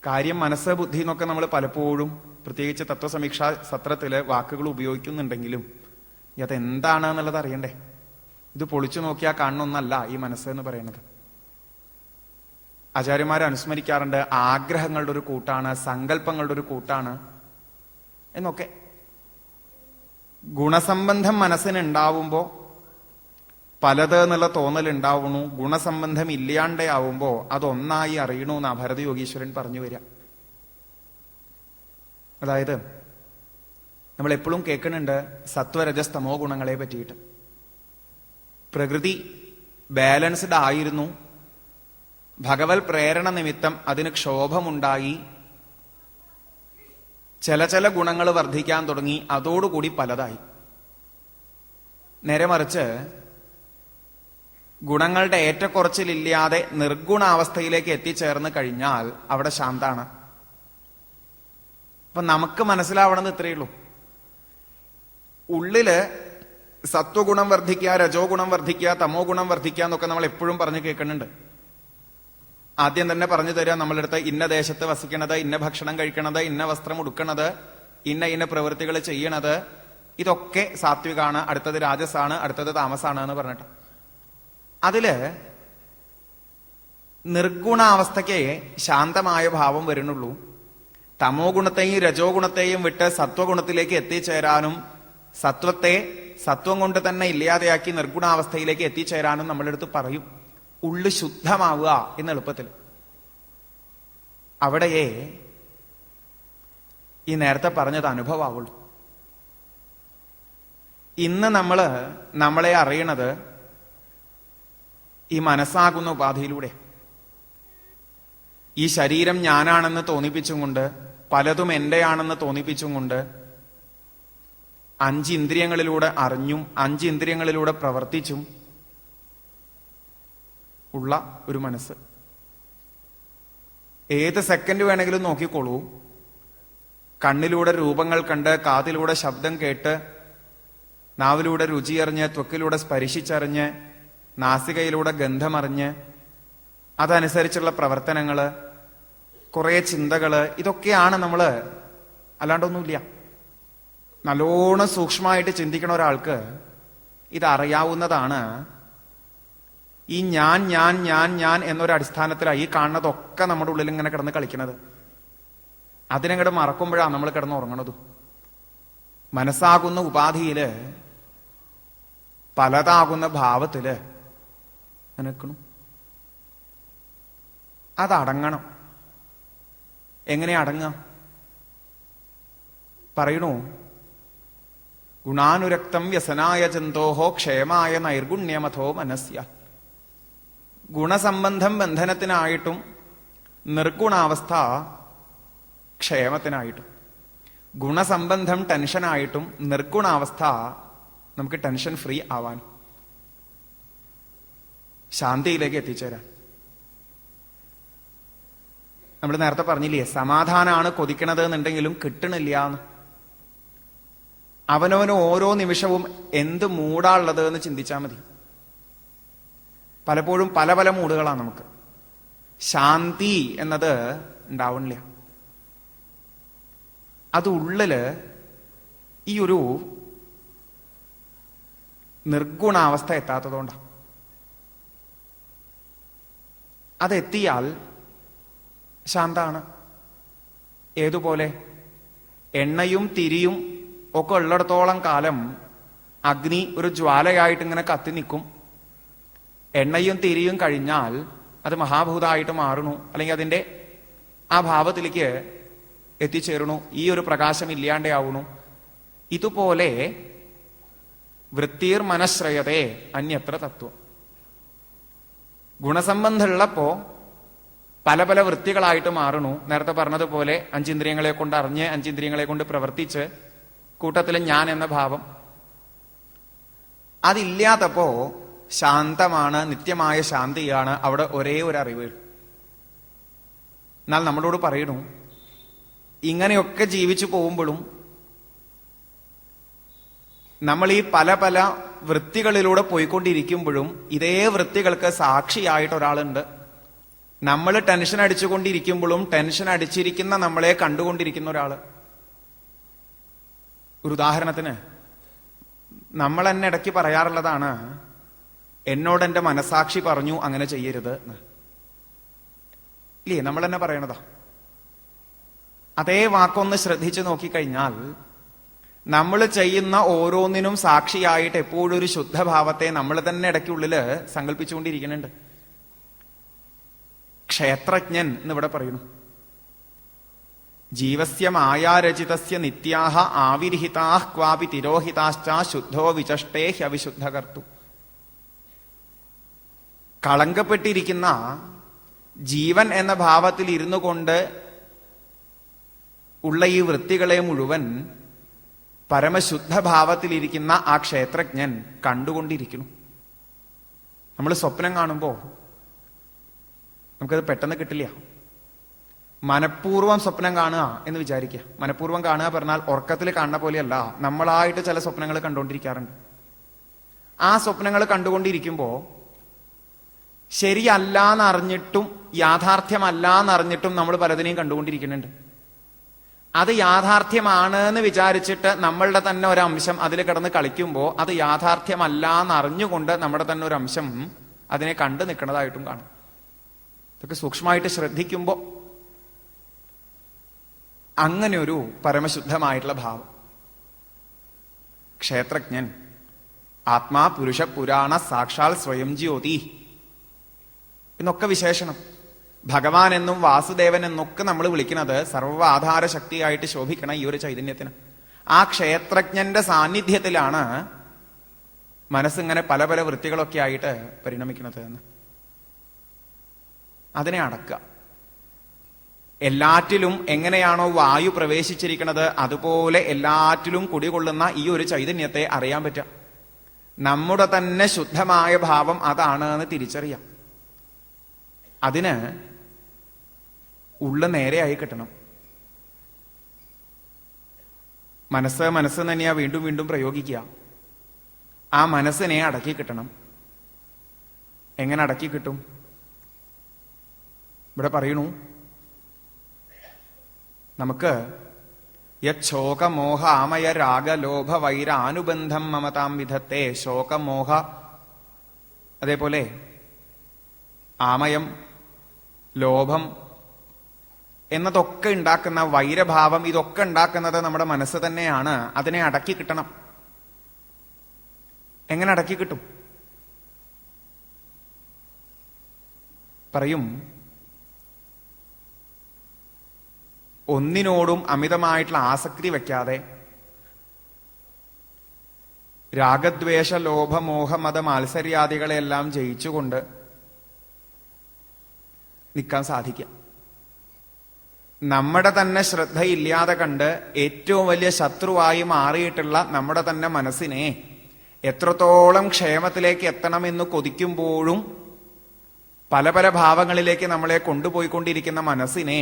കാര്യം മനസ്സ് ബുദ്ധി എന്നൊക്കെ നമ്മൾ പലപ്പോഴും പ്രത്യേകിച്ച് തത്വസമീക്ഷാ സത്രത്തില് വാക്കുകൾ ഉപയോഗിക്കുന്നുണ്ടെങ്കിലും അതെന്താണ് എന്നുള്ളത് അറിയണ്ടേ. ഇത് പൊളിച്ചു നോക്കിയാൽ കാണുന്നൊന്നല്ല ഈ മനസ്സ് എന്ന് പറയുന്നത്. ആചാര്യന്മാരെ അനുസ്മരിക്കാറുണ്ട്, ആഗ്രഹങ്ങളുടെ ഒരു കൂട്ടാണ്, സങ്കല്പങ്ങളുടെ ഒരു കൂട്ടാണ് എന്നൊക്കെ. ഗുണസംബന്ധം മനസ്സിനുണ്ടാവുമ്പോ പലത് എന്നുള്ള തോന്നൽ ഉണ്ടാവുന്നു, ഗുണസംബന്ധം ഇല്ലാണ്ടേ ആവുമ്പോ അതൊന്നായി അറിയണു എന്നാ ഭരതയോഗീശ്വരൻ പറഞ്ഞു വരിക. അതായത് നമ്മൾ എപ്പോഴും കേൾക്കുന്നുണ്ട് സത്വരജസ്തമോ ഗുണങ്ങളെ പറ്റിയിട്ട്. പ്രകൃതി ബാലൻസ്ഡ് ആയിരുന്നു, ഭഗവത് പ്രേരണ നിമിത്തം അതിന് ക്ഷോഭമുണ്ടായി, ചില ഗുണങ്ങൾ വർദ്ധിക്കാൻ തുടങ്ങി, അതോടുകൂടി പലതായി. നേരെ മറിച്ച് ഗുണങ്ങളുടെ ഏറ്റക്കുറച്ചിലില്ലാതെ നിർഗുണാവസ്ഥയിലേക്ക് എത്തിച്ചേർന്ന് കഴിഞ്ഞാൽ അവിടെ ശാന്താണ്. അപ്പൊ നമുക്ക് മനസ്സിലാവണമെന്ന് ഇത്രയേ ഉള്ളൂ. ഉള്ളില് സത്വഗുണം വർദ്ധിക്കുക, രജോ ഗുണം വർദ്ധിക്കുക, തമോ ഗുണം വർദ്ധിക്കുക എന്നൊക്കെ നമ്മൾ എപ്പോഴും പറഞ്ഞു കേൾക്കുന്നുണ്ട്. ആദ്യം തന്നെ പറഞ്ഞു തരിക നമ്മളുടെ അടുത്ത്, ഇന്ന ദേശത്ത് വസിക്കണത്, ഇന്ന ഭക്ഷണം കഴിക്കണത്, ഇന്ന വസ്ത്രം ഉടുക്കണത്, ഇന്ന പ്രവൃത്തികൾ ചെയ്യണത്, ഇതൊക്കെ സാത്വികാണ്, അടുത്തത് രാജസാണ്, അടുത്തത് താമസാണ് എന്ന് പറഞ്ഞിട്ട് അതില് നിർഗുണാവസ്ഥയ്ക്ക് ശാന്തമായ ഭാവം വരുന്നുള്ളൂ. തമോ ഗുണത്തെയും രജോ ഗുണത്തെയും വിട്ട് സത്വഗുണത്തിലേക്ക് എത്തിച്ചേരാനും സത്വം കൊണ്ട് തന്നെ ഇല്ലാതെയാക്കി നിർഗുണാവസ്ഥയിലേക്ക് എത്തിച്ചേരാനും നമ്മളുടെ അടുത്ത് പറയും. ഉള്ളു ശുദ്ധമാവുക എന്ന് എളുപ്പത്തിൽ. അവിടെയേ ഈ നേരത്തെ പറഞ്ഞത് അനുഭവമാവുള്ളൂ. ഇന്ന് നമ്മളെ അറിയണത് ഈ മനസ്സാകുന്ന ഉപാധിയിലൂടെ. ഈ ശരീരം ഞാനാണെന്ന് തോന്നിപ്പിച്ചും കൊണ്ട്, പലതും എന്റെയാണെന്ന് തോന്നിപ്പിച്ചും കൊണ്ട്, 5 ഇന്ദ്രിയങ്ങളിലൂടെ അറിഞ്ഞും 5 ഇന്ദ്രിയങ്ങളിലൂടെ പ്രവർത്തിച്ചും ഉള്ള ഒരു മനസ്സ്. ഏത് സെക്കൻഡ് വേണമെങ്കിലും നോക്കിക്കോളൂ. കണ്ണിലൂടെ രൂപങ്ങൾ കണ്ട്, കാതിലൂടെ ശബ്ദം കേട്ട്, നാവിലൂടെ രുചിയറിഞ്ഞ്, ത്വക്കിലൂടെ സ്പർശിച്ചറിഞ്ഞ്, നാസികയിലൂടെ ഗന്ധമറിഞ്ഞ്, അതനുസരിച്ചുള്ള പ്രവർത്തനങ്ങള്, കുറെ ചിന്തകള്, ഇതൊക്കെയാണ് നമ്മള്, അല്ലാണ്ടൊന്നുമില്ല. നല്ലോണം സൂക്ഷ്മമായിട്ട് ചിന്തിക്കണ ഒരാൾക്ക് ഇതറിയാവുന്നതാണ്. ഈ ഞാൻ ഞാൻ ഞാൻ ഞാൻ എന്നൊരു അടിസ്ഥാനത്തിലാണ് ഈ കാണുന്നതൊക്കെ നമ്മുടെ ഉള്ളിൽ ഇങ്ങനെ കിടന്ന് കളിക്കുന്നത്. അതിനങ്ങോട്ട് മറക്കുമ്പോഴാണ് നമ്മൾ കിടന്ന് ഉറങ്ങണതും. മനസ്സാകുന്ന ഉപാധിയില് പലതാകുന്ന ഭാവത്തില് നിൽക്കണം. അതടങ്ങണം. എങ്ങനെ അടങ്ങാം? പറയണു, ഗുണാനുരക്തം വ്യസനായ ജന്തോഹോ ക്ഷേമായ നൈർഗുണ്യമഥോ മനസ്യ. ഗുണസംബന്ധം ബന്ധനത്തിനായിട്ടും നിർഗുണാവസ്ഥ ക്ഷേമത്തിനായിട്ടും. ഗുണസംബന്ധം ടെൻഷനായിട്ടും നിർഗുണാവസ്ഥ നമുക്ക് ടെൻഷൻ ഫ്രീ ആവാൻ, ശാന്തിയിലേക്ക് എത്തിച്ചേരാൻ. നമ്മൾ നേരത്തെ പറഞ്ഞില്ലേ, സമാധാനമാണ് കൊതിക്കണത് എന്നുണ്ടെങ്കിലും കിട്ടണില്ല എന്ന്. അവനവന് ഓരോ നിമിഷവും എന്ത് മൂടാളുള്ളത് എന്ന് ചിന്തിച്ചാൽ മതി. പലപ്പോഴും പല പല മൂടുകളാണ് നമുക്ക്. ശാന്തി എന്നത് ഉണ്ടാവണില്ല. അത് ഉള്ളില് ഈ ഒരു നിർഗുണാവസ്ഥ എത്താത്തതുകൊണ്ടാണ്. അതെത്തിയാൽ ശാന്താണ്. ഏതുപോലെ? എണ്ണയും തിരിയും ഒക്കെ ഉള്ളിടത്തോളം കാലം അഗ്നി ഒരു ജ്വാലയായിട്ട് ഇങ്ങനെ കത്തി നിൽക്കും. എണ്ണയും തിരിയും കഴിഞ്ഞാൽ അത് മഹാഭൂതമായിട്ട് മാറണു, അല്ലെങ്കിൽ അതിൻ്റെ ആ ഭാവത്തിലേക്ക് എത്തിച്ചേരണു. ഈ ഒരു പ്രകാശം ഇല്ലാണ്ടാവണു. ഇതുപോലെ വൃത്തിർ മനശ്രയതേ അന്യത്ര തത്വം. ഗുണസംബന്ധമുള്ളപ്പോ പല പല വൃത്തികളായിട്ട് മാറണു. നേരത്തെ പറഞ്ഞതുപോലെ അഞ്ചിന്ദ്രിയങ്ങളെ കൊണ്ട് അറിഞ്ഞ് അഞ്ചിന്ദ്രിയങ്ങളെ കൊണ്ട് പ്രവർത്തിച്ച് കൂട്ടത്തിൽ ഞാൻ എന്ന ഭാവം. അതില്ലാത്തപ്പോ ശാന്തമാണ്, നിത്യമായ ശാന്തിയാണ്. അവിടെ ഒരേ ഒരു അറിവ്. എന്നാൽ നമ്മളോട് പറയണു, ഇങ്ങനെയൊക്കെ ജീവിച്ചു പോകുമ്പോഴും നമ്മൾ ഈ പല പല വൃത്തികളിലൂടെ പോയിക്കൊണ്ടിരിക്കുമ്പോഴും ഇതേ വൃത്തികൾക്ക് സാക്ഷിയായിട്ട് ഒരാളുണ്ട്. നമ്മൾ ടെൻഷൻ അടിച്ചുകൊണ്ടിരിക്കുമ്പോഴും ടെൻഷൻ അടിച്ചിരിക്കുന്ന നമ്മളെ കണ്ടുകൊണ്ടിരിക്കുന്ന ഒരാള്. ഒരു ഉദാഹരണത്തിന്, നമ്മൾ തന്നെ ഇടയ്ക്ക് പറയാറുള്ളതാണ്, എന്നോട് എന്റെ മനസാക്ഷി പറഞ്ഞു അങ്ങനെ ചെയ്യരുത് എന്ന്. ഇല്ലേ? നമ്മൾ തന്നെ പറയണതാ. അതേ വാക്കൊന്ന് ശ്രദ്ധിച്ചു നോക്കിക്കഴിഞ്ഞാൽ നമ്മൾ ചെയ്യുന്ന ഓരോന്നിനും സാക്ഷിയായിട്ട് എപ്പോഴും ഒരു ശുദ്ധഭാവത്തെ നമ്മൾ തന്നെ ഇടയ്ക്കുള്ളില് സങ്കല്പിച്ചുകൊണ്ടിരിക്കുന്നുണ്ട്. ക്ഷേത്രജ്ഞൻ എന്നിവിടെ പറയുന്നു. ജീവസ്യ മായാരചിതസ്യ നിത്യാഹ ആവിർഹിതാഹ് ക്വാപി തിരോഹിതാശ്ച ശുദ്ധോ വിചഷ്ടേ ഹ്യവിശുദ്ധകർത്തു. കളങ്കപ്പെട്ടിരിക്കുന്ന ജീവൻ എന്ന ഭാവത്തിൽ ഇരുന്നു കൊണ്ട് ഉള്ള ഈ വൃത്തികളെ മുഴുവൻ പരമശുദ്ധഭാവത്തിലിരിക്കുന്ന ആ ക്ഷേത്രജ്ഞൻ കണ്ടുകൊണ്ടിരിക്കുന്നു. നമ്മൾ സ്വപ്നം കാണുമ്പോൾ നമുക്കത് പെട്ടെന്ന് കിട്ടില്ല. മനഃപൂർവ്വം സ്വപ്നം കാണുക എന്ന് വിചാരിക്കുക. മനഃപൂർവ്വം കാണുക പറഞ്ഞാൽ ഉറക്കത്തിൽ കാണുന്ന പോലെയല്ല, നമ്മളായിട്ട് ചില സ്വപ്നങ്ങൾ കണ്ടുകൊണ്ടിരിക്കാറുണ്ട്. ആ സ്വപ്നങ്ങൾ കണ്ടുകൊണ്ടിരിക്കുമ്പോൾ ശരിയല്ല എന്നറിഞ്ഞിട്ടും യാഥാർത്ഥ്യമല്ല എന്നറിഞ്ഞിട്ടും നമ്മൾ പലതിനെയും കണ്ടുകൊണ്ടിരിക്കുന്നുണ്ട്. അത് യാഥാർത്ഥ്യമാണ് എന്ന് വിചാരിച്ചിട്ട് നമ്മളുടെ തന്നെ ഒരംശം അതിൽ കിടന്ന് കളിക്കുമ്പോൾ അത് യാഥാർത്ഥ്യമല്ല എന്നറിഞ്ഞുകൊണ്ട് നമ്മുടെ തന്നെ ഒരു അംശം അതിനെ കണ്ടു നിൽക്കുന്നതായിട്ടും കാണും. ഇതൊക്കെ സൂക്ഷ്മമായിട്ട് ശ്രദ്ധിക്കുമ്പോൾ അങ്ങനെ ഒരു പരമശുദ്ധമായിട്ടുള്ള ഭാവം. ക്ഷേത്രജ്ഞൻ, ആത്മാ പുരുഷ പുരാണ സാക്ഷാൽ സ്വയം ജ്യോതി എന്നൊക്കെ വിശേഷണം. ഭഗവാൻ എന്നും വാസുദേവൻ എന്നൊക്കെ നമ്മൾ വിളിക്കുന്നത് സർവ്വ ആധാര ശക്തിയായിട്ട് ശോഭിക്കണം ഈ ഒരു ചൈതന്യത്തിന്. ആ ക്ഷേത്രജ്ഞന്റെ സാന്നിധ്യത്തിലാണ് മനസ്സിങ്ങനെ പല പല വൃത്തികളൊക്കെ ആയിട്ട് പരിണമിക്കുന്നത് എന്ന്. അതിനെ അടക്കുക. എല്ലാറ്റിലും എങ്ങനെയാണോ വായു പ്രവേശിച്ചിരിക്കുന്നത് അതുപോലെ എല്ലാറ്റിലും കുടികൊള്ളുന്ന ഈ ഒരു ചൈതന്യത്തെ അറിയാൻ പറ്റുക. നമ്മുടെ തന്നെ ശുദ്ധമായ ഭാവം അതാണ് എന്ന് തിരിച്ചറിയാം. അതിന് ഉള്ള നേരെയായി കിട്ടണം. മനസ്സ് തന്നെയാ വീണ്ടും വീണ്ടും പ്രയോഗിക്കുക. ആ മനസ്സിനെ അടക്കി കിട്ടണം. എങ്ങനെ അടക്കി കിട്ടും? ഇവിടെ പറയണു, നമുക്ക് യശോകമോഹ ആമയ രാഗലോഭ വൈരാനുബന്ധം മമതാം വിധത്തെ. ശോകമോഹ, അതേപോലെ ആമയം, ലോഭം എന്നതൊക്കെ ഉണ്ടാക്കുന്ന വൈരഭാവം, ഇതൊക്കെ ഉണ്ടാക്കുന്നത് നമ്മുടെ മനസ്സ് തന്നെയാണ്. അതിനെ അടക്കി കിട്ടണം. എങ്ങനെ അടക്കി കിട്ടും? പറയും, ഒന്നിനോടും അമിതമായിട്ടുള്ള ആസക്തി വയ്ക്കാതെ രാഗദ്വേഷ ലോഭ മോഹ മത മാത്സര്യാദികളെല്ലാം ജയിച്ചുകൊണ്ട് നിൽക്കാൻ സാധിക്കാം. നമ്മുടെ തന്നെ ശ്രദ്ധയില്ലാതെ കണ്ട് ഏറ്റവും വലിയ ശത്രുവായി മാറിയിട്ടുള്ള നമ്മുടെ തന്നെ മനസ്സിനെ എത്രത്തോളം ക്ഷേമത്തിലേക്ക് എത്തണമെന്ന് കൊതിക്കുമ്പോഴും പല പല ഭാവങ്ങളിലേക്ക് നമ്മളെ കൊണ്ടുപോയിക്കൊണ്ടിരിക്കുന്ന മനസ്സിനെ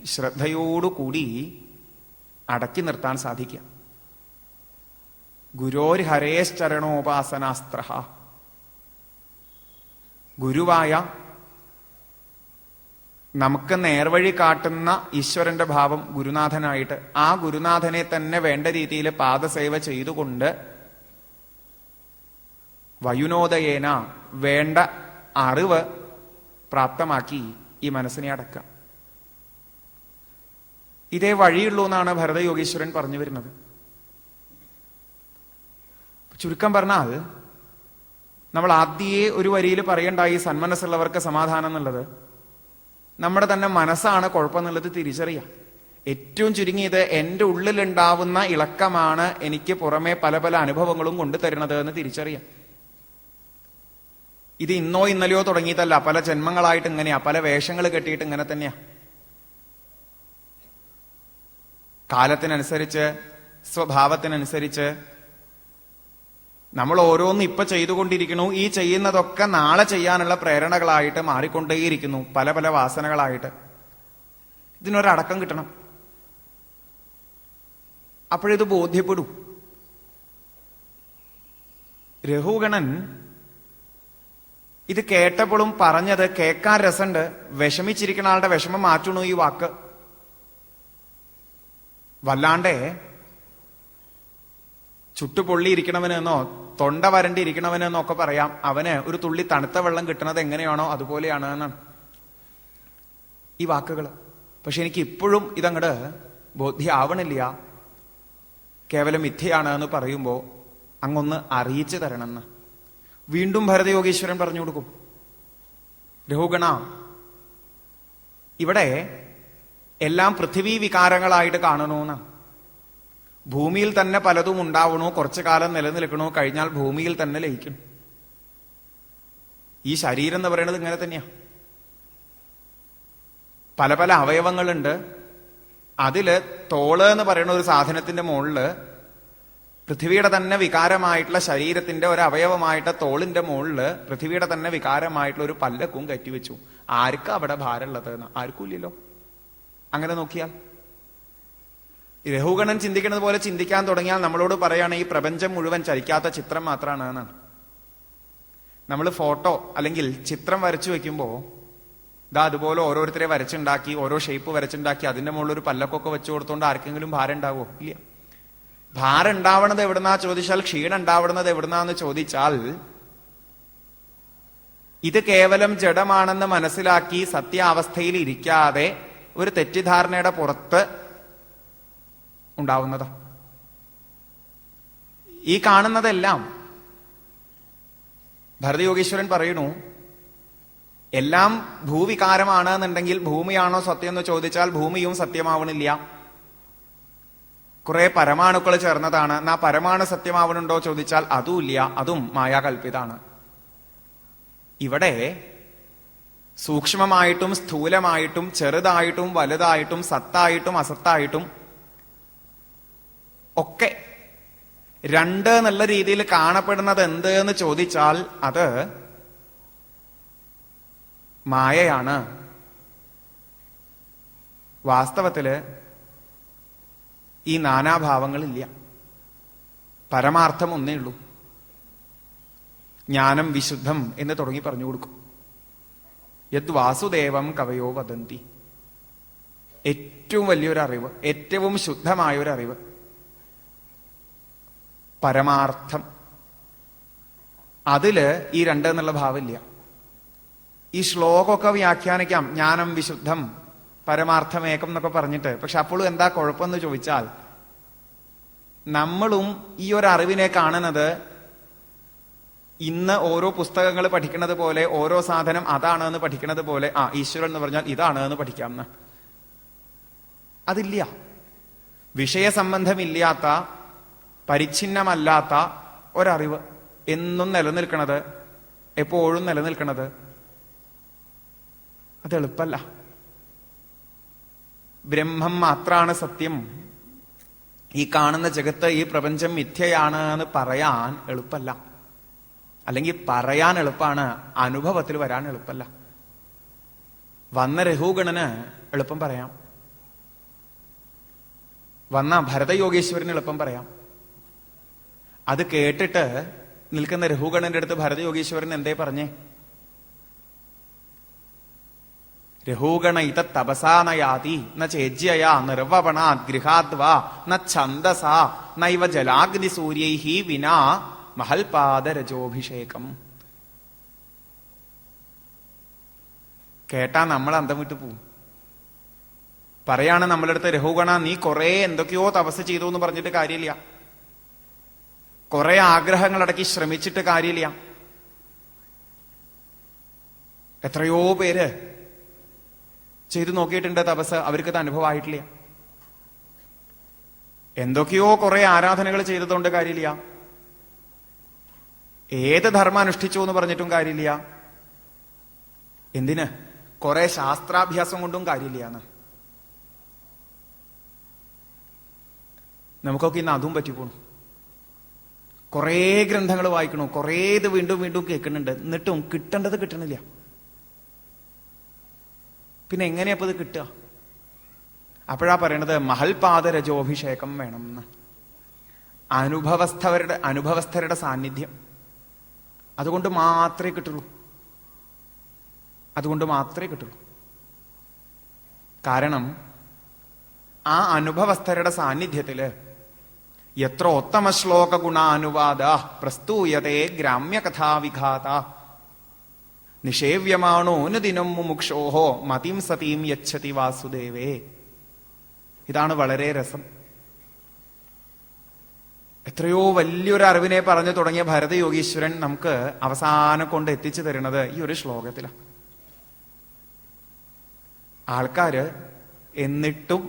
ശ്രദ്ധയോടുകൂടി അടക്കി നിർത്താൻ സാധിക്കുക. ഗുരോർ ഹരേശ്ചരണോപാസനാസ്ത്ര. ഗുരുവായ നമുക്ക് നേർവഴി കാട്ടുന്ന ഈശ്വരന്റെ ഭാവം ഗുരുനാഥനായിട്ട്, ആ ഗുരുനാഥനെ തന്നെ വേണ്ട രീതിയിൽ പാദസേവ ചെയ്തുകൊണ്ട് വയുനോദയേന വേണ്ട അറിവ് പ്രാപ്തമാക്കി ഈ മനസ്സിനെ അടക്കാം. ഇതേ വഴിയുള്ളൂ എന്നാണ് ഭരതയോഗീശ്വരൻ പറഞ്ഞു വരുന്നത്. ചുരുക്കം പറഞ്ഞാൽ, നമ്മൾ ആദ്യേ ഒരു വരിയിൽ പറയണ്ടായി സന്മനസ്സുള്ളവർക്ക് സമാധാനം എന്നുള്ളത്. നമ്മുടെ തന്നെ മനസ്സാണ് കുഴപ്പമെന്നുള്ളത് തിരിച്ചറിയാം. ഏറ്റവും ചുരുങ്ങിയത് എൻ്റെ ഉള്ളിലുണ്ടാവുന്ന ഇളക്കമാണ് എനിക്ക് പുറമെ പല പല അനുഭവങ്ങളും കൊണ്ടുതരുന്നത് എന്ന് തിരിച്ചറിയാം. ഇത് ഇന്നോ ഇന്നലെയോ തുടങ്ങിയതല്ല, പല ജന്മങ്ങളായിട്ട് ഇങ്ങനെയാ, പല വേഷങ്ങൾ കെട്ടിയിട്ട് ഇങ്ങനെ തന്നെയാ. കാലത്തിനനുസരിച്ച്, സ്വഭാവത്തിനനുസരിച്ച് നമ്മൾ ഓരോന്ന് ഇപ്പൊ ചെയ്തുകൊണ്ടിരിക്കുന്നു. ഈ ചെയ്യുന്നതൊക്കെ നാളെ ചെയ്യാനുള്ള പ്രേരണകളായിട്ട് മാറിക്കൊണ്ടേയിരിക്കുന്നു, പല പല വാസനകളായിട്ട്. ഇതിനൊരടക്കം കിട്ടണം. അപ്പോഴിത് ബോധ്യപ്പെടൂ. രഘുഗണൻ ഇത് കേട്ടപ്പോഴും പറഞ്ഞത് കേൾക്കാൻ രസമുണ്ട്. വിഷമിച്ചിരിക്കുന്ന ആളുടെ വിഷമം മാറ്റണു ഈ വാക്ക്. വല്ലാണ്ടേ ചുട്ടുപൊള്ളിയിരിക്കണവനെന്നോ തൊണ്ട വരണ്ടിരിക്കണവനെന്നോ ഒക്കെ പറയാം. അവന് ഒരു തുള്ളി തണുത്ത വെള്ളം കിട്ടുന്നത് എങ്ങനെയാണോ അതുപോലെയാണ് എന്നാണ് ഈ വാക്കുകൾ. പക്ഷെ എനിക്ക് ഇപ്പോഴും ഇതങ്ങട് ബോധ്യമാവണില്ല. കേവലം മിഥ്യയാണ് എന്ന് പറയുമ്പോൾ അങ്ങൊന്ന് അറിയിച്ചു തരണമെന്ന് വീണ്ടും ഭരതയോഗീശ്വരൻ പറഞ്ഞു കൊടുക്കും. രഘുഗണ, ഇവിടെ എല്ലാം പൃഥ്വി വികാരങ്ങളായിട്ട് കാണണമെന്ന്. ഭൂമിയിൽ തന്നെ പലതും ഉണ്ടാവണു, കുറച്ചു കാലം നിലനിൽക്കണു, കഴിഞ്ഞാൽ ഭൂമിയിൽ തന്നെ ലയിക്കണം. ഈ ശരീരം എന്ന് പറയുന്നത് ഇങ്ങനെ തന്നെയാ. പല പല അവയവങ്ങളുണ്ട്. അതില് തോള് എന്ന് പറയുന്ന ഒരു സാധനത്തിന്റെ മുകളില് പൃഥ്വിയുടെ തന്നെ വികാരമായിട്ടുള്ള ശരീരത്തിന്റെ ഒരു അവയവമായിട്ട് തോളിന്റെ മുകളില് പൃഥ്വിയുടെ തന്നെ വികാരമായിട്ടുള്ള ഒരു പല്ലക്കും കയറ്റിവെച്ചു. ആർക്കാ അവിടെ ഭാരമുള്ളത് എന്ന്? ആർക്കും ഇല്ലല്ലോ. അങ്ങനെ നോക്കിയാൽ രഘുഗണൻ ചിന്തിക്കുന്നത് പോലെ ചിന്തിക്കാൻ തുടങ്ങിയാൽ നമ്മളോട് പറയാണ് ഈ പ്രപഞ്ചം മുഴുവൻ ചലിക്കാത്ത ചിത്രം മാത്രമാണ് എന്നാണ്. നമ്മൾ ഫോട്ടോ അല്ലെങ്കിൽ ചിത്രം വരച്ചു വെക്കുമ്പോ ഇതാ അതുപോലെ ഓരോരുത്തരെ വരച്ചുണ്ടാക്കി, ഓരോ ഷേപ്പ് വരച്ചുണ്ടാക്കി അതിന്റെ മുകളിൽ ഒരു പല്ലക്കൊക്കെ വെച്ചു കൊടുത്തോണ്ട് ആർക്കെങ്കിലും ഭാരം ഉണ്ടാവോ? ഇല്ല. ഭാരം ഉണ്ടാവണത് എവിടുന്നാ ചോദിച്ചാൽ, ക്ഷീണം ഉണ്ടാവണത് എവിടുന്നാന്ന് ചോദിച്ചാൽ, ഇത് കേവലം ജഡമാണെന്ന് മനസ്സിലാക്കി സത്യാവസ്ഥയിൽ ഇരിക്കാതെ ഒരു തെറ്റിദ്ധാരണയുടെ പുറത്ത് ഉണ്ടാവുന്നതാ. ഈ കാണുന്നതെല്ലാം ഭരതയോഗീശ്വരൻ പറയണു, എല്ലാം ഭൂവികാരമാണ് എന്നുണ്ടെങ്കിൽ ഭൂമിയാണോ സത്യം എന്ന് ചോദിച്ചാൽ ഭൂമിയും സത്യമാവണില്ല. കുറെ പരമാണുക്കൾ ചേർന്നതാണ്. എന്നാ പരമാണു സത്യമാവണുണ്ടോ ചോദിച്ചാൽ അതുമില്ല, അതും മായാകൽപ്പിതാണ്. ഇവിടെ സൂക്ഷ്മമായിട്ടും സ്ഥൂലമായിട്ടും ചെറുതായിട്ടും വലുതായിട്ടും സത്തായിട്ടും അസത്തായിട്ടും ഒക്കെ രണ്ട് എന്നുള്ള രീതിയിൽ കാണപ്പെടുന്നത് എന്ത് എന്ന് ചോദിച്ചാൽ അത് മായയാണ്. വാസ്തവത്തില് ഈ നാനാഭാവങ്ങളില്ല. പരമാർത്ഥം ഒന്നേ ഉള്ളൂ. ജ്ഞാനം വിശുദ്ധം എന്ന് തുടങ്ങി പറഞ്ഞു കൊടുക്കും. യത് വാസുദേവം കവയോ വദന്തി. ഏറ്റവും വലിയൊരു അറിവ്, ഏറ്റവും ശുദ്ധമായൊരു അറിവ്, പരമാർത്ഥം. അതില് ഈ രണ്ട് എന്നുള്ള ഭാവമില്ല. ഈ ശ്ലോകമൊക്കെ വ്യാഖ്യാനിക്കാം, ജ്ഞാനം വിശുദ്ധം പരമാർത്ഥമേകം എന്നൊക്കെ പറഞ്ഞിട്ട്. പക്ഷെ അപ്പോഴും എന്താ കുഴപ്പമെന്ന് ചോദിച്ചാൽ, നമ്മളും ഈ ഒരു അറിവിനെ കാണുന്നത് ഇന്ന് ഓരോ പുസ്തകങ്ങൾ പഠിക്കുന്നത് പോലെ, ഓരോ സാധനം അതാണ് എന്ന് പഠിക്കുന്നത് പോലെ, ഈശ്വരൻ എന്ന് പറഞ്ഞാൽ ഇതാണ് എന്ന് പഠിക്കാമെന്ന്. അതില്ല. വിഷയസംബന്ധമില്ലാത്ത, പരിച്ഛിന്നമല്ലാത്ത ഒരറിവ് എന്നും നിലനിൽക്കണത്, എപ്പോഴും നിലനിൽക്കണത്, അത് എളുപ്പല്ല. ബ്രഹ്മം മാത്രാണ് സത്യം, ഈ കാണുന്ന ജഗത്ത്, ഈ പ്രപഞ്ചം മിഥ്യയാണ് എന്ന് പറയാൻ എളുപ്പല്ല. അല്ലെങ്കിൽ പറയാൻ എളുപ്പമാണ്, അനുഭവത്തിൽ വരാൻ എളുപ്പല്ല. വന്ന രഘുഗണന് എളുപ്പം പറയാം, വന്ന ഭരതയോഗീശ്വരന് എളുപ്പം പറയാം. അത് കേട്ടിട്ട് നിൽക്കുന്ന രഘുഗണന്റെ അടുത്ത് ഭരതയോഗീശ്വരൻ എന്തേ പറഞ്ഞേ? രഘുഗണ ഇത തപസാനയാതി ന ചേജ്യയാ നിർവപണാത് ഗൃഹാദ്വാ ന ഛന്ദസാ നൈവ ജലാഗ്നി സൂര്യൈഹി വിനാ മഹൽപാദരജോഭിഷേകം. കേട്ടാ നമ്മൾ അന്തം വിട്ടു പോവും. പറയാണ് നമ്മളടുത്ത്, രഘുഗണ നീ കുറെ എന്തൊക്കെയോ തപസ് ചെയ്തു എന്ന് പറഞ്ഞിട്ട് കാര്യമില്ല, കുറെ ആഗ്രഹങ്ങളടക്കി ശ്രമിച്ചിട്ട് കാര്യമില്ല. എത്രയോ പേര് ചെയ്തു നോക്കിയിട്ടുണ്ട് തപസ്, അവർക്കത് അനുഭവമായിട്ടില്ല. എന്തൊക്കെയോ കുറെ ആരാധനകൾ ചെയ്തതുകൊണ്ട് കാര്യമില്ല, ഏത് ധർമ്മം അനുഷ്ഠിച്ചു എന്ന് പറഞ്ഞിട്ടും കാര്യമില്ല. എന്തിന്? കുറെ ശാസ്ത്രാഭ്യാസം കൊണ്ടും കാര്യമില്ല എന്ന്. നമുക്കൊക്കെ ഇന്ന് അതും പറ്റിപ്പോണു. കുറേ ഗ്രന്ഥങ്ങൾ വായിക്കണു, കുറേ ഇത് വീണ്ടും വീണ്ടും കേൾക്കുന്നുണ്ട്, എന്നിട്ടും കിട്ടേണ്ടത് കിട്ടണില്ല. പിന്നെ എങ്ങനെയപ്പോ ഇത് കിട്ടുക? അപ്പോഴാ പറയണത് മഹൽപാദരജോഭിഷേകം വേണം എന്ന്. അനുഭവസ്ഥരുടെ സാന്നിധ്യം, അതുകൊണ്ട് മാത്രമേ കിട്ടുള്ളൂ. അതുകൊണ്ട് മാത്രമേ കിട്ടുള്ളൂ. കാരണം ആ അനുഭവസ്ഥരുടെ സാന്നിധ്യത്തില് എത്ര ഉത്തമ ശ്ലോക ഗുണാനുവാദ പ്രസ്തൂയതേ ഗ്രാമ്യകഥാവിഘാത നിഷേവ്യമാണോ അനുദിനം മുമുക്ഷോഹോ മതിം സതീം യച്ഛതി വാസുദേവേ. ഇതാണ് വളരെ രസം. എത്രയോ വലിയൊരു അറിവിനെ പറഞ്ഞു തുടങ്ങിയ ഭരതയോഗീശ്വരൻ നമുക്ക് അവസാനം കൊണ്ട് എത്തിച്ചു തരുന്നത് ഈ ഒരു ശ്ലോകത്തിലാണ്. ആൾക്കാര് എന്നിട്ടും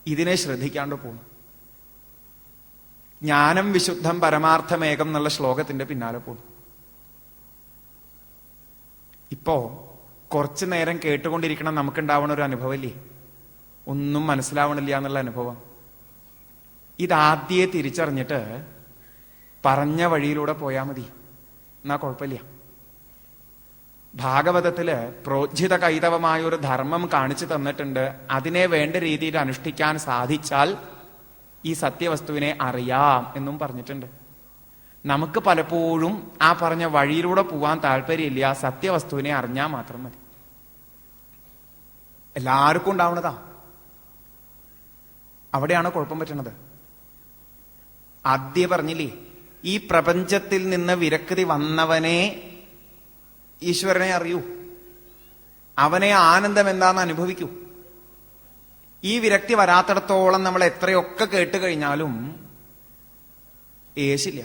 ഇതിനെ ശ്രദ്ധിക്കാണ്ട് പോകുന്നു. ജ്ഞാനം വിശുദ്ധം പരമാർത്ഥമേകം എന്നുള്ള ശ്ലോകത്തിന്റെ പിന്നാലെ പോകുന്നു. ഇപ്പോ കുറച്ചു നേരം കേട്ടുകൊണ്ടിരിക്കണം നമുക്കുണ്ടാവുന്ന ഒരു അനുഭവമില്ലേ, ഒന്നും മനസ്സിലാവണില്ല എന്നുള്ള അനുഭവം. ഇതാദ്യേ തിരിച്ചറിഞ്ഞിട്ട് പറഞ്ഞ വഴിയിലൂടെ പോയാൽ മതി, എന്നാ കുഴപ്പമില്ല. ഭാഗവതത്തില് പ്രോജ്ജിത കൈതവമായ ഒരു ധർമ്മം കാണിച്ചു തന്നിട്ടുണ്ട്. അതിനെ വേണ്ട രീതിയിൽ അനുഷ്ഠിക്കാൻ സാധിച്ചാൽ ഈ സത്യവസ്തുവിനെ അറിയാം എന്നും പറഞ്ഞിട്ടുണ്ട്. നമുക്ക് പലപ്പോഴും ആ പറഞ്ഞ വഴിയിലൂടെ പോവാൻ താല്പര്യമില്ല, സത്യവസ്തുവിനെ അറിഞ്ഞാൽ മാത്രം മതി. എല്ലാവർക്കും ഉണ്ടാവുന്നതാ. അവിടെയാണ് കുഴപ്പം പറ്റുന്നത്. ആദ്യം പറഞ്ഞില്ലേ, ഈ പ്രപഞ്ചത്തിൽ നിന്ന് വിരക്തി വന്നവനെ ഈശ്വരനെ അറിയൂ, അവനെ ആനന്ദം എന്താന്ന് അനുഭവിക്കൂ. ഈ വിരക്തി വരാത്തിടത്തോളം നമ്മൾ എത്രയൊക്കെ കേട്ട് കഴിഞ്ഞാലും ഏശില്ല.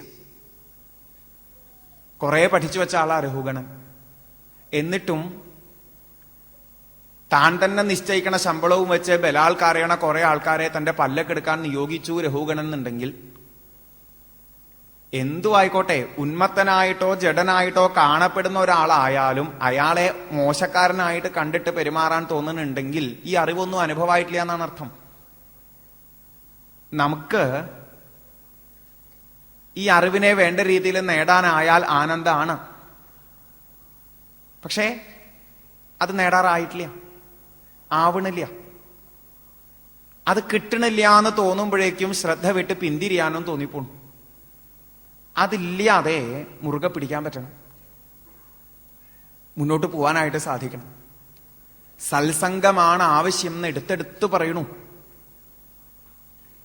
കുറെ പഠിച്ചു വെച്ച ആളാ രഘുഗണൻ. എന്നിട്ടും താൻ തന്നെ നിശ്ചയിക്കണ ശമ്പളവും വെച്ച് ബലാൽക്കാരയണ കുറെ ആൾക്കാരെ തന്റെ പല്ലക്കെടുക്കാൻ നിയോഗിച്ചു രഘുഗണൻ എന്നുണ്ടെങ്കിൽ, എന്തു ആയിക്കോട്ടെ, ഉന്മത്തനായിട്ടോ ജഡനായിട്ടോ കാണപ്പെടുന്ന ഒരാളായാലും അയാളെ മോശക്കാരനായിട്ട് കണ്ടിട്ട് പെരുമാറാൻ തോന്നുന്നുണ്ടെങ്കിൽ ഈ അറിവൊന്നും അനുഭവമായിട്ടില്ല എന്നാണ് അർത്ഥം. നമുക്ക് ഈ അറിവിനെ വേണ്ട രീതിയിൽ നേടാനായാൽ ആനന്ദമാണ്. പക്ഷേ അത് നേടാറായിട്ടില്ല, ആവണില്ല. അത് കിട്ടണില്ല എന്ന് തോന്നുമ്പോഴേക്കും ശ്രദ്ധ വിട്ട് പിന്തിരിയാനും തോന്നിപ്പോണു. അതില്ലാതെ മുറുകെ പിടിക്കാൻ പറ്റണം, മുന്നോട്ട് പോവാനായിട്ട് സാധിക്കണം. സത്സംഗമാണ് ആവശ്യം എന്ന് എടുത്തെടുത്ത് പറയണു.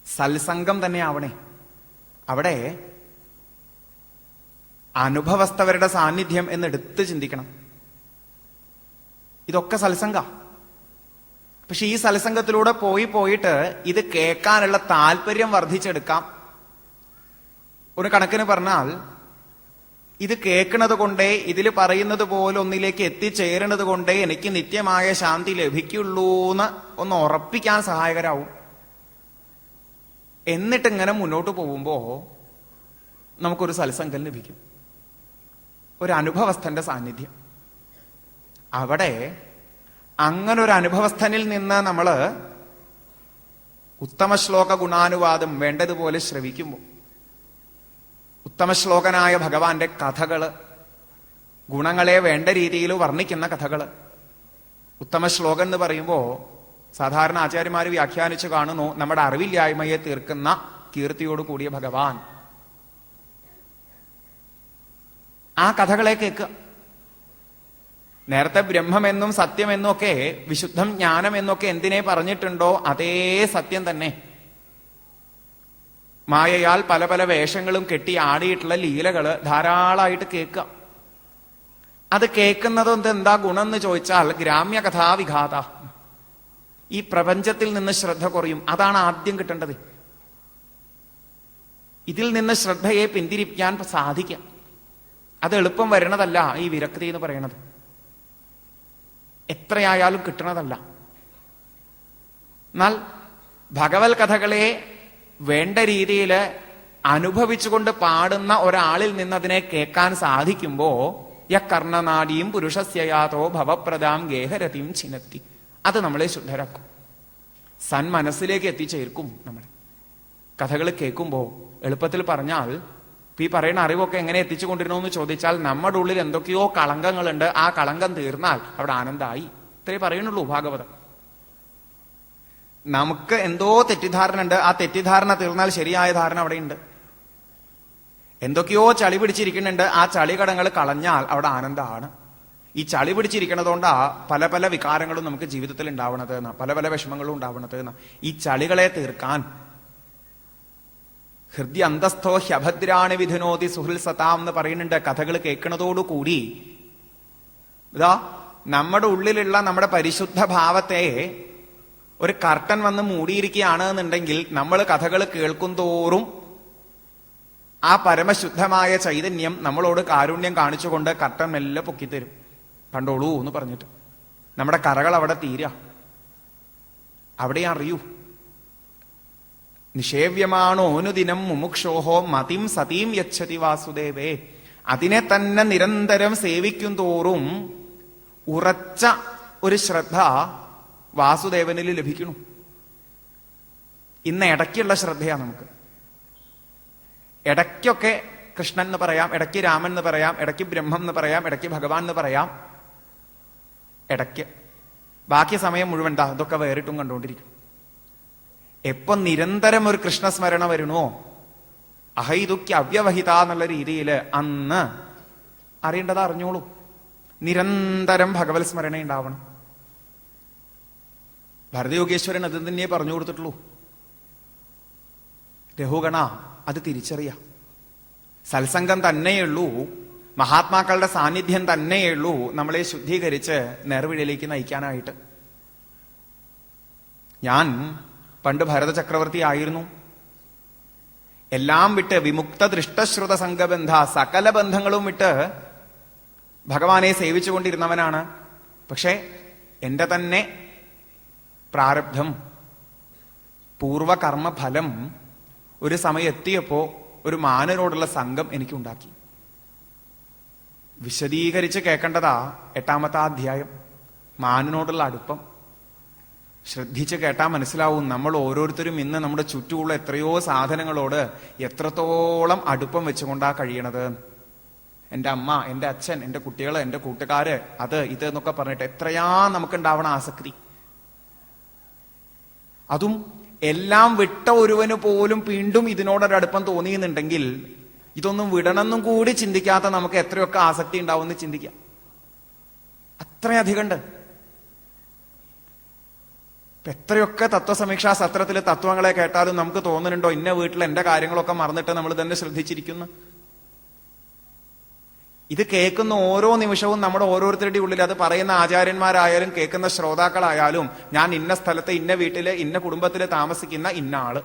സത്സംഗം തന്നെ ആവണേ. അവിടെ അനുഭവസ്ഥവരുടെ സാന്നിധ്യം എന്നെടുത്ത് ചിന്തിക്കണം. ഇതൊക്കെ സത്സംഗ. പക്ഷെ ഈ സത്സംഗത്തിലൂടെ പോയിട്ട് ഇത് കേൾക്കാനുള്ള താല്പര്യം വർദ്ധിച്ചെടുക്കാം. ഒരു കണക്കിന് പറഞ്ഞാൽ ഇത് കേൾക്കുന്നത് കൊണ്ടേ, ഇതിൽ പറയുന്നത് പോലെ ഒന്നിലേക്ക് എത്തിച്ചേരുന്നത് കൊണ്ടേ എനിക്ക് നിത്യമായ ശാന്തി ലഭിക്കുള്ളൂ എന്ന് ഒന്ന് ഉറപ്പിക്കാൻ സഹായകരാവും. എന്നിട്ടിങ്ങനെ മുന്നോട്ട് പോകുമ്പോ നമുക്കൊരു സത്സംഗം ലഭിക്കും, ഒരു അനുഭവസ്ഥന്റെ സാന്നിധ്യം. അവിടെ അങ്ങനെ ഒരു അനുഭവസ്ഥനിൽ നിന്ന് നമ്മള് ഉത്തമ ശ്ലോക ഗുണാനുവാദം വേണ്ടതുപോലെ ശ്രവിക്കുമ്പോൾ, ഉത്തമശ്ലോകനായ ഭഗവാന്റെ കഥകള്, ഗുണങ്ങളെ വേണ്ട രീതിയിൽ വർണ്ണിക്കുന്ന കഥകള്. ഉത്തമശ്ലോകം എന്ന് പറയുമ്പോ സാധാരണ ആചാര്യന്മാര് വ്യാഖ്യാനിച്ചു കാണുന്നു, നമ്മുടെ അറിവില്ലായ്മയെ തീർക്കുന്ന കീർത്തിയോട് കൂടിയ ഭഗവാൻ. ആ കഥകളെ കേൾക്കുക. നേരത്തെ ബ്രഹ്മമെന്നും സത്യമെന്നും ഒക്കെ, വിശുദ്ധം ജ്ഞാനം എന്നൊക്കെ എന്തിനെ പറഞ്ഞിട്ടുണ്ടോ അതേ സത്യം തന്നെ. മായയാൽ പല പല വേഷങ്ങളും കെട്ടി ആടിയിട്ടുള്ള ലീലകള് ധാരാളമായിട്ട് കേൾക്കുക. അത് കേൾക്കുന്നത് എന്താ ഗുണം എന്ന് ചോദിച്ചാൽ, ഗ്രാമ്യ കഥാവിഘാത. ഈ പ്രപഞ്ചത്തിൽ നിന്ന് ശ്രദ്ധ കുറയും. അതാണ് ആദ്യം കിട്ടേണ്ടത്. ഇതിൽ നിന്ന് ശ്രദ്ധയെ പിന്തിരിപ്പിക്കാൻ സാധിക്കാം. അത് എളുപ്പം വരണതല്ല ഈ വിരക്തി എന്ന് പറയണത്. എത്രയായാലും കിട്ടണതല്ല. എന്നാൽ ഭഗവത് കഥകളെ വേണ്ട രീതിയിൽ അനുഭവിച്ചുകൊണ്ട് പാടുന്ന ഒരാളിൽ നിന്ന് അതിനെ കേൾക്കാൻ സാധിക്കുമ്പോ യകർണനാടിയും പുരുഷസ്യയാതോ ഭവപ്രദാം ഗേഹരതിം ചിനത്തി. അത് നമ്മളെ ശുദ്ധരാക്കും, സന്മനസ്സിലേക്ക് എത്തിച്ചേർക്കും. നമ്മൾ കഥകൾ കേൾക്കുമ്പോ എളുപ്പത്തിൽ പറഞ്ഞാൽ, ഈ പറയുന്ന അറിവൊക്കെ എങ്ങനെ എത്തിച്ചുകൊണ്ടിരുന്നു ചോദിച്ചാൽ, നമ്മുടെ ഉള്ളിൽ എന്തൊക്കെയോ കളങ്കങ്ങളുണ്ട്. ആ കളങ്കം തീർന്നാൽ അവിടെ ആനന്ദമായി. ഇത്രേ പറയുന്നുള്ളൂ ഭാഗവതം. നമുക്ക് എന്തോ തെറ്റിദ്ധാരണ ഉണ്ട്. ആ തെറ്റിദ്ധാരണ തീർന്നാൽ ശരിയായ ധാരണ അവിടെയുണ്ട്. എന്തൊക്കെയോ ചളി പിടിച്ചിരിക്കുന്നുണ്ട്. ആ ചളികടങ്ങൾ കളഞ്ഞാൽ അവിടെ ആനന്ദമാണ്. ഈ ചളി പിടിച്ചിരിക്കണതുകൊണ്ടാ പല പല വികാരങ്ങളും നമുക്ക് ജീവിതത്തിൽ ഉണ്ടാവണത് എന്നാ, പല പല വിഷമങ്ങളും ഉണ്ടാവണത് എന്നാ. ഈ ചളികളെ തീർക്കാൻ ഹൃദയ അന്തസ്ഥോ ഹ്യഭദ്രാണി വിധുനോതി സുഹൃൽ സതാം എന്ന് പറയുന്നുണ്ട്. കഥകൾ കേൾക്കണതോടുകൂടി ഇതാ നമ്മുടെ ഉള്ളിലുള്ള നമ്മുടെ പരിശുദ്ധ ഭാവത്തെ ഒരു കർട്ടൻ വന്ന് മൂടിയിരിക്കുകയാണ് എന്നുണ്ടെങ്കിൽ, നമ്മൾ കഥകൾ കേൾക്കും തോറും ആ പരമശുദ്ധമായ ചൈതന്യം നമ്മളോട് കാരുണ്യം കാണിച്ചുകൊണ്ട് കർട്ടൻ മെല്ലെ പൊക്കിത്തരും. കണ്ടോളൂ എന്ന് പറഞ്ഞിട്ട് നമ്മുടെ കറകൾ അവിടെ തീരാ. അവിടെ അറിയൂ, നിഷേവ്യമാണോ അനുദിനം മുമുക്ഷോഹോ മതിം സതീം യച്ഛതി വാസുദേവേ. അതിനെ തന്നെ നിരന്തരം സേവിക്കും തോറും ഉറച്ച ഒരു ശ്രദ്ധ വാസുദേവനിൽ ലഭിക്കുന്നു. ഇന്ന് ഇടയ്ക്കുള്ള ശ്രദ്ധയാണ് നമുക്ക്. ഇടയ്ക്കൊക്കെ കൃഷ്ണൻ എന്ന് പറയാം, ഇടയ്ക്ക് രാമൻ എന്ന് പറയാം, ഇടയ്ക്ക് ബ്രഹ്മം എന്ന് പറയാം, ഇടയ്ക്ക് ഭഗവാൻ എന്ന് പറയാം. ഇടയ്ക്ക് ബാക്കി സമയം മുഴുവൻ ഇതൊക്കെ വേറിട്ടും കണ്ടുകൊണ്ടിരിക്കും. എപ്പൊ നിരന്തരം ഒരു കൃഷ്ണസ്മരണ വരുന്നോ, അഹൈതുക്യ അവ്യവഹിത എന്നുള്ള രീതിയിൽ അന്ന് അറിയേണ്ടത് അറിഞ്ഞോളൂ. നിരന്തരം ഭഗവത് സ്മരണ ഉണ്ടാവണം. ഭരതയോഗേശ്വരൻ അത് തന്നെ പറഞ്ഞു കൊടുത്തിട്ടുള്ളൂ. രഘുഗണ അത് തിരിച്ചറിയാം. സത്സംഗം തന്നെയുള്ളൂ, മഹാത്മാക്കളുടെ സാന്നിധ്യം തന്നെയുള്ളൂ നമ്മളെ ശുദ്ധീകരിച്ച് നേർവഴിയിലേക്ക് നയിക്കാനായിട്ട്. ഞാൻ പണ്ട് ഭരത ചക്രവർത്തി ആയിരുന്നു. എല്ലാം വിട്ട് വിമുക്ത ദൃഷ്ടശ്രുത സംഘബന്ധ, സകല ബന്ധങ്ങളും വിട്ട് ഭഗവാനെ സേവിച്ചുകൊണ്ടിരുന്നവനാണ്. പക്ഷെ എന്റെ തന്നെ പ്രാരബ്ധം, പൂർവകർമ്മ ഫലം ഒരു സമയം എത്തിയപ്പോ ഒരു മാനനോടുള്ള സംഘം എനിക്കുണ്ടാക്കി. വിശദീകരിച്ച് കേൾക്കേണ്ടതാ 8-ാമത്തെ അധ്യായം, മാനനോടുള്ള അടുപ്പം. ശ്രദ്ധിച്ച് കേട്ടാൽ മനസ്സിലാവും നമ്മൾ ഓരോരുത്തരും ഇന്ന് നമ്മുടെ ചുറ്റുമുള്ള എത്രയോ സാധനങ്ങളോട് എത്രത്തോളം അടുപ്പം വെച്ചുകൊണ്ടാ കഴിയണത്. എൻ്റെ അമ്മ, എൻ്റെ അച്ഛൻ, എൻ്റെ കുട്ടികള്, എൻ്റെ കൂട്ടുകാര്, അത് ഇത് എന്നൊക്കെ പറഞ്ഞിട്ട് എത്രയാ നമുക്കുണ്ടാവണ ആസക്തി. അതും എല്ലാം വിട്ട ഒരുവന് പോലും വീണ്ടും ഇതിനോടൊരടുപ്പം തോന്നിയെന്നുണ്ടെങ്കിൽ ഇതൊന്നും വിടണമെന്നും കൂടി ചിന്തിക്കാത്ത നമുക്ക് എത്രയൊക്കെ ആസക്തി ഉണ്ടാവുമെന്ന് ചിന്തിക്കാം. അത്രയധികം ഉണ്ട്. എത്രയൊക്കെ തത്വസമീക്ഷാ സത്രത്തിലെ തത്വങ്ങളെ കേട്ടാലും നമുക്ക് തോന്നുന്നുണ്ടോ ഇന്ന വീട്ടിൽ എന്റെ കാര്യങ്ങളൊക്കെ മറന്നിട്ട് നമ്മൾ തന്നെ ശ്രദ്ധിച്ചിരിക്കുന്നു? ഇത് കേൾക്കുന്ന ഓരോ നിമിഷവും നമ്മുടെ ഓരോരുത്തരുടെ ഉള്ളിൽ, അത് പറയുന്ന ആചാര്യന്മാരായാലും കേൾക്കുന്ന ശ്രോതാക്കളായാലും, ഞാൻ ഇന്ന സ്ഥലത്ത് ഇന്ന വീട്ടില് ഇന്ന കുടുംബത്തില് താമസിക്കുന്ന ഇന്ന ആള്,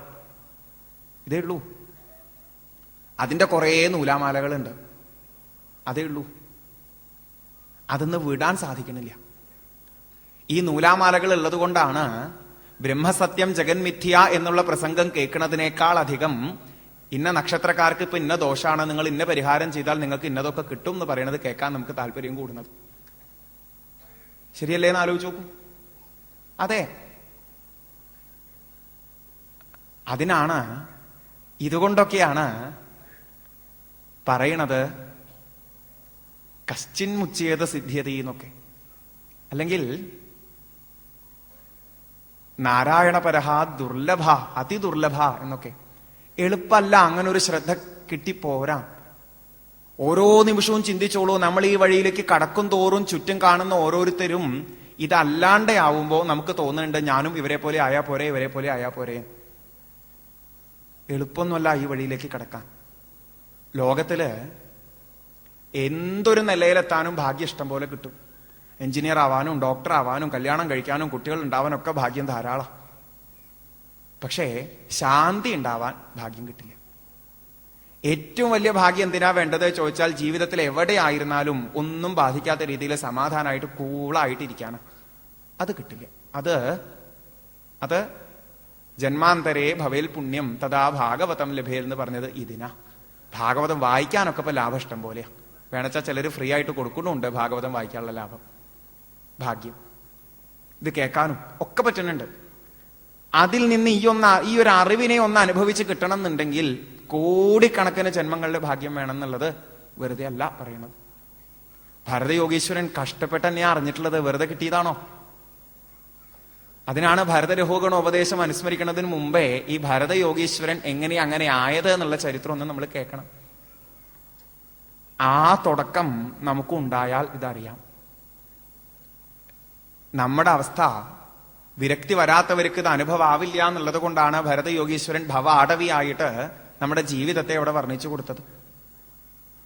ഇതേ ഉള്ളൂ. അതിന്റെ കുറേ നൂലാമാലകളുണ്ട്, അതേ ഉള്ളൂ. അതൊന്ന് വിടാൻ സാധിക്കണില്ല. ഈ നൂലാമാലകൾ ഉള്ളത് കൊണ്ടാണ് ബ്രഹ്മസത്യം ജഗന്മിഥ്യ എന്നുള്ള പ്രസംഗം കേൾക്കുന്നതിനേക്കാൾ അധികം ഇന്ന നക്ഷത്രക്കാർക്ക് ഇപ്പൊ ഇന്ന ദോഷമാണ്, നിങ്ങൾ ഇന്ന പരിഹാരം ചെയ്താൽ നിങ്ങൾക്ക് ഇന്നതൊക്കെ കിട്ടും എന്ന് പറയുന്നത് കേൾക്കാൻ നമുക്ക് താല്പര്യം കൂടുന്നത്. ശരിയല്ലേ എന്ന് ആലോചിച്ച് നോക്കൂ. അതെ, അതിനാണ്, ഇതുകൊണ്ടൊക്കെയാണ് പറയണത് കശ്ചിൻ മുച്യേത സിദ്ധ്യതി എന്നൊക്കെ. അല്ലെങ്കിൽ നാരായണപരഹ ദുർലഭ അതിദുർലഭ എന്നൊക്കെ. എളുപ്പല്ല, അങ്ങനെ ഒരു ശ്രദ്ധ കിട്ടിപ്പോരാ. ഓരോ നിമിഷവും ചിന്തിച്ചോളൂ, നമ്മൾ ഈ വഴിയിലേക്ക് കടക്കും തോറും ചുറ്റും കാണുന്ന ഓരോരുത്തരും ഇതല്ലാണ്ടാവുമ്പോ നമുക്ക് തോന്നുന്നുണ്ട് ഞാനും ഇവരെ പോലെ ആയാ പോരെ, ഇവരെ പോലെ ആയാ പോരെ. എളുപ്പമൊന്നുമല്ല ഈ വഴിയിലേക്ക് കടക്കാൻ. ലോകത്തില് എന്തൊരു നിലയിലെത്താനും ഭാഗ്യം ഇഷ്ടം പോലെ കിട്ടും. എഞ്ചിനീയർ ആവാനും ഡോക്ടർ ആവാനും കല്യാണം കഴിക്കാനും കുട്ടികൾ ഉണ്ടാവാനും ഒക്കെ ഭാഗ്യം ധാരാളം. പക്ഷേ ശാന്തി ഉണ്ടാവാൻ ഭാഗ്യം കിട്ടില്ല. ഏറ്റവും വലിയ ഭാഗ്യം എന്തിനാ വേണ്ടത് ചോദിച്ചാൽ, ജീവിതത്തിൽ എവിടെയായിരുന്നാലും ഒന്നും ബാധിക്കാത്ത രീതിയിൽ സമാധാനമായിട്ട് കൂളായിട്ടിരിക്കാണ്. അത് കിട്ടില്ല. അത് ജന്മാന്തരേ ഭവേൽ പുണ്യം തഥാ ഭാഗവതം ലഭേൽ എന്ന് പറഞ്ഞത് ഇതിനാ. ഭാഗവതം വായിക്കാനൊക്കെ ഇപ്പൊ ലാഭം ഇഷ്ടം പോലെയാ. വേണച്ചാൽ ചിലർ ഫ്രീ ആയിട്ട് കൊടുക്കുന്നുണ്ട് ഭാഗവതം വായിക്കാനുള്ള ലാഭം. ഭാഗ്യം ഇത് കേൾക്കാനും ഒക്കെ പറ്റുന്നുണ്ട്. അതിൽ നിന്ന് ഈ ഒരു അറിവിനെ ഒന്ന് അനുഭവിച്ച് കിട്ടണം എന്നുണ്ടെങ്കിൽ കോടിക്കണക്കിന് ജന്മങ്ങളുടെ ഭാഗ്യം വേണം എന്നുള്ളത് വെറുതെ അല്ല പറയണത്. ഭരതയോഗീശ്വരൻ കഷ്ടപ്പെട്ട് തന്നെ അറിഞ്ഞിട്ടുള്ളത് വെറുതെ കിട്ടിയതാണോ? അതിനാണ് ഭരതരഹോഗണോപദേശം അനുസ്മരിക്കുന്നതിന് മുമ്പേ ഈ ഭരതയോഗീശ്വരൻ എങ്ങനെ അങ്ങനെ ആയത് എന്നുള്ള ചരിത്രം ഒന്ന് നമ്മൾ കേൾക്കണം. ആ തുടക്കം നമുക്കുണ്ടായാൽ ഇതറിയാം. നമ്മുടെ അവസ്ഥ വിരക്തി വരാത്തവർക്ക് ഇത് അനുഭവമാവില്ല എന്നുള്ളത് കൊണ്ടാണ് ഭരതയോഗീശ്വരൻ ഭവാടവിയായിട്ട് നമ്മുടെ ജീവിതത്തെ അവിടെ വർണ്ണിച്ചു കൊടുത്തത്.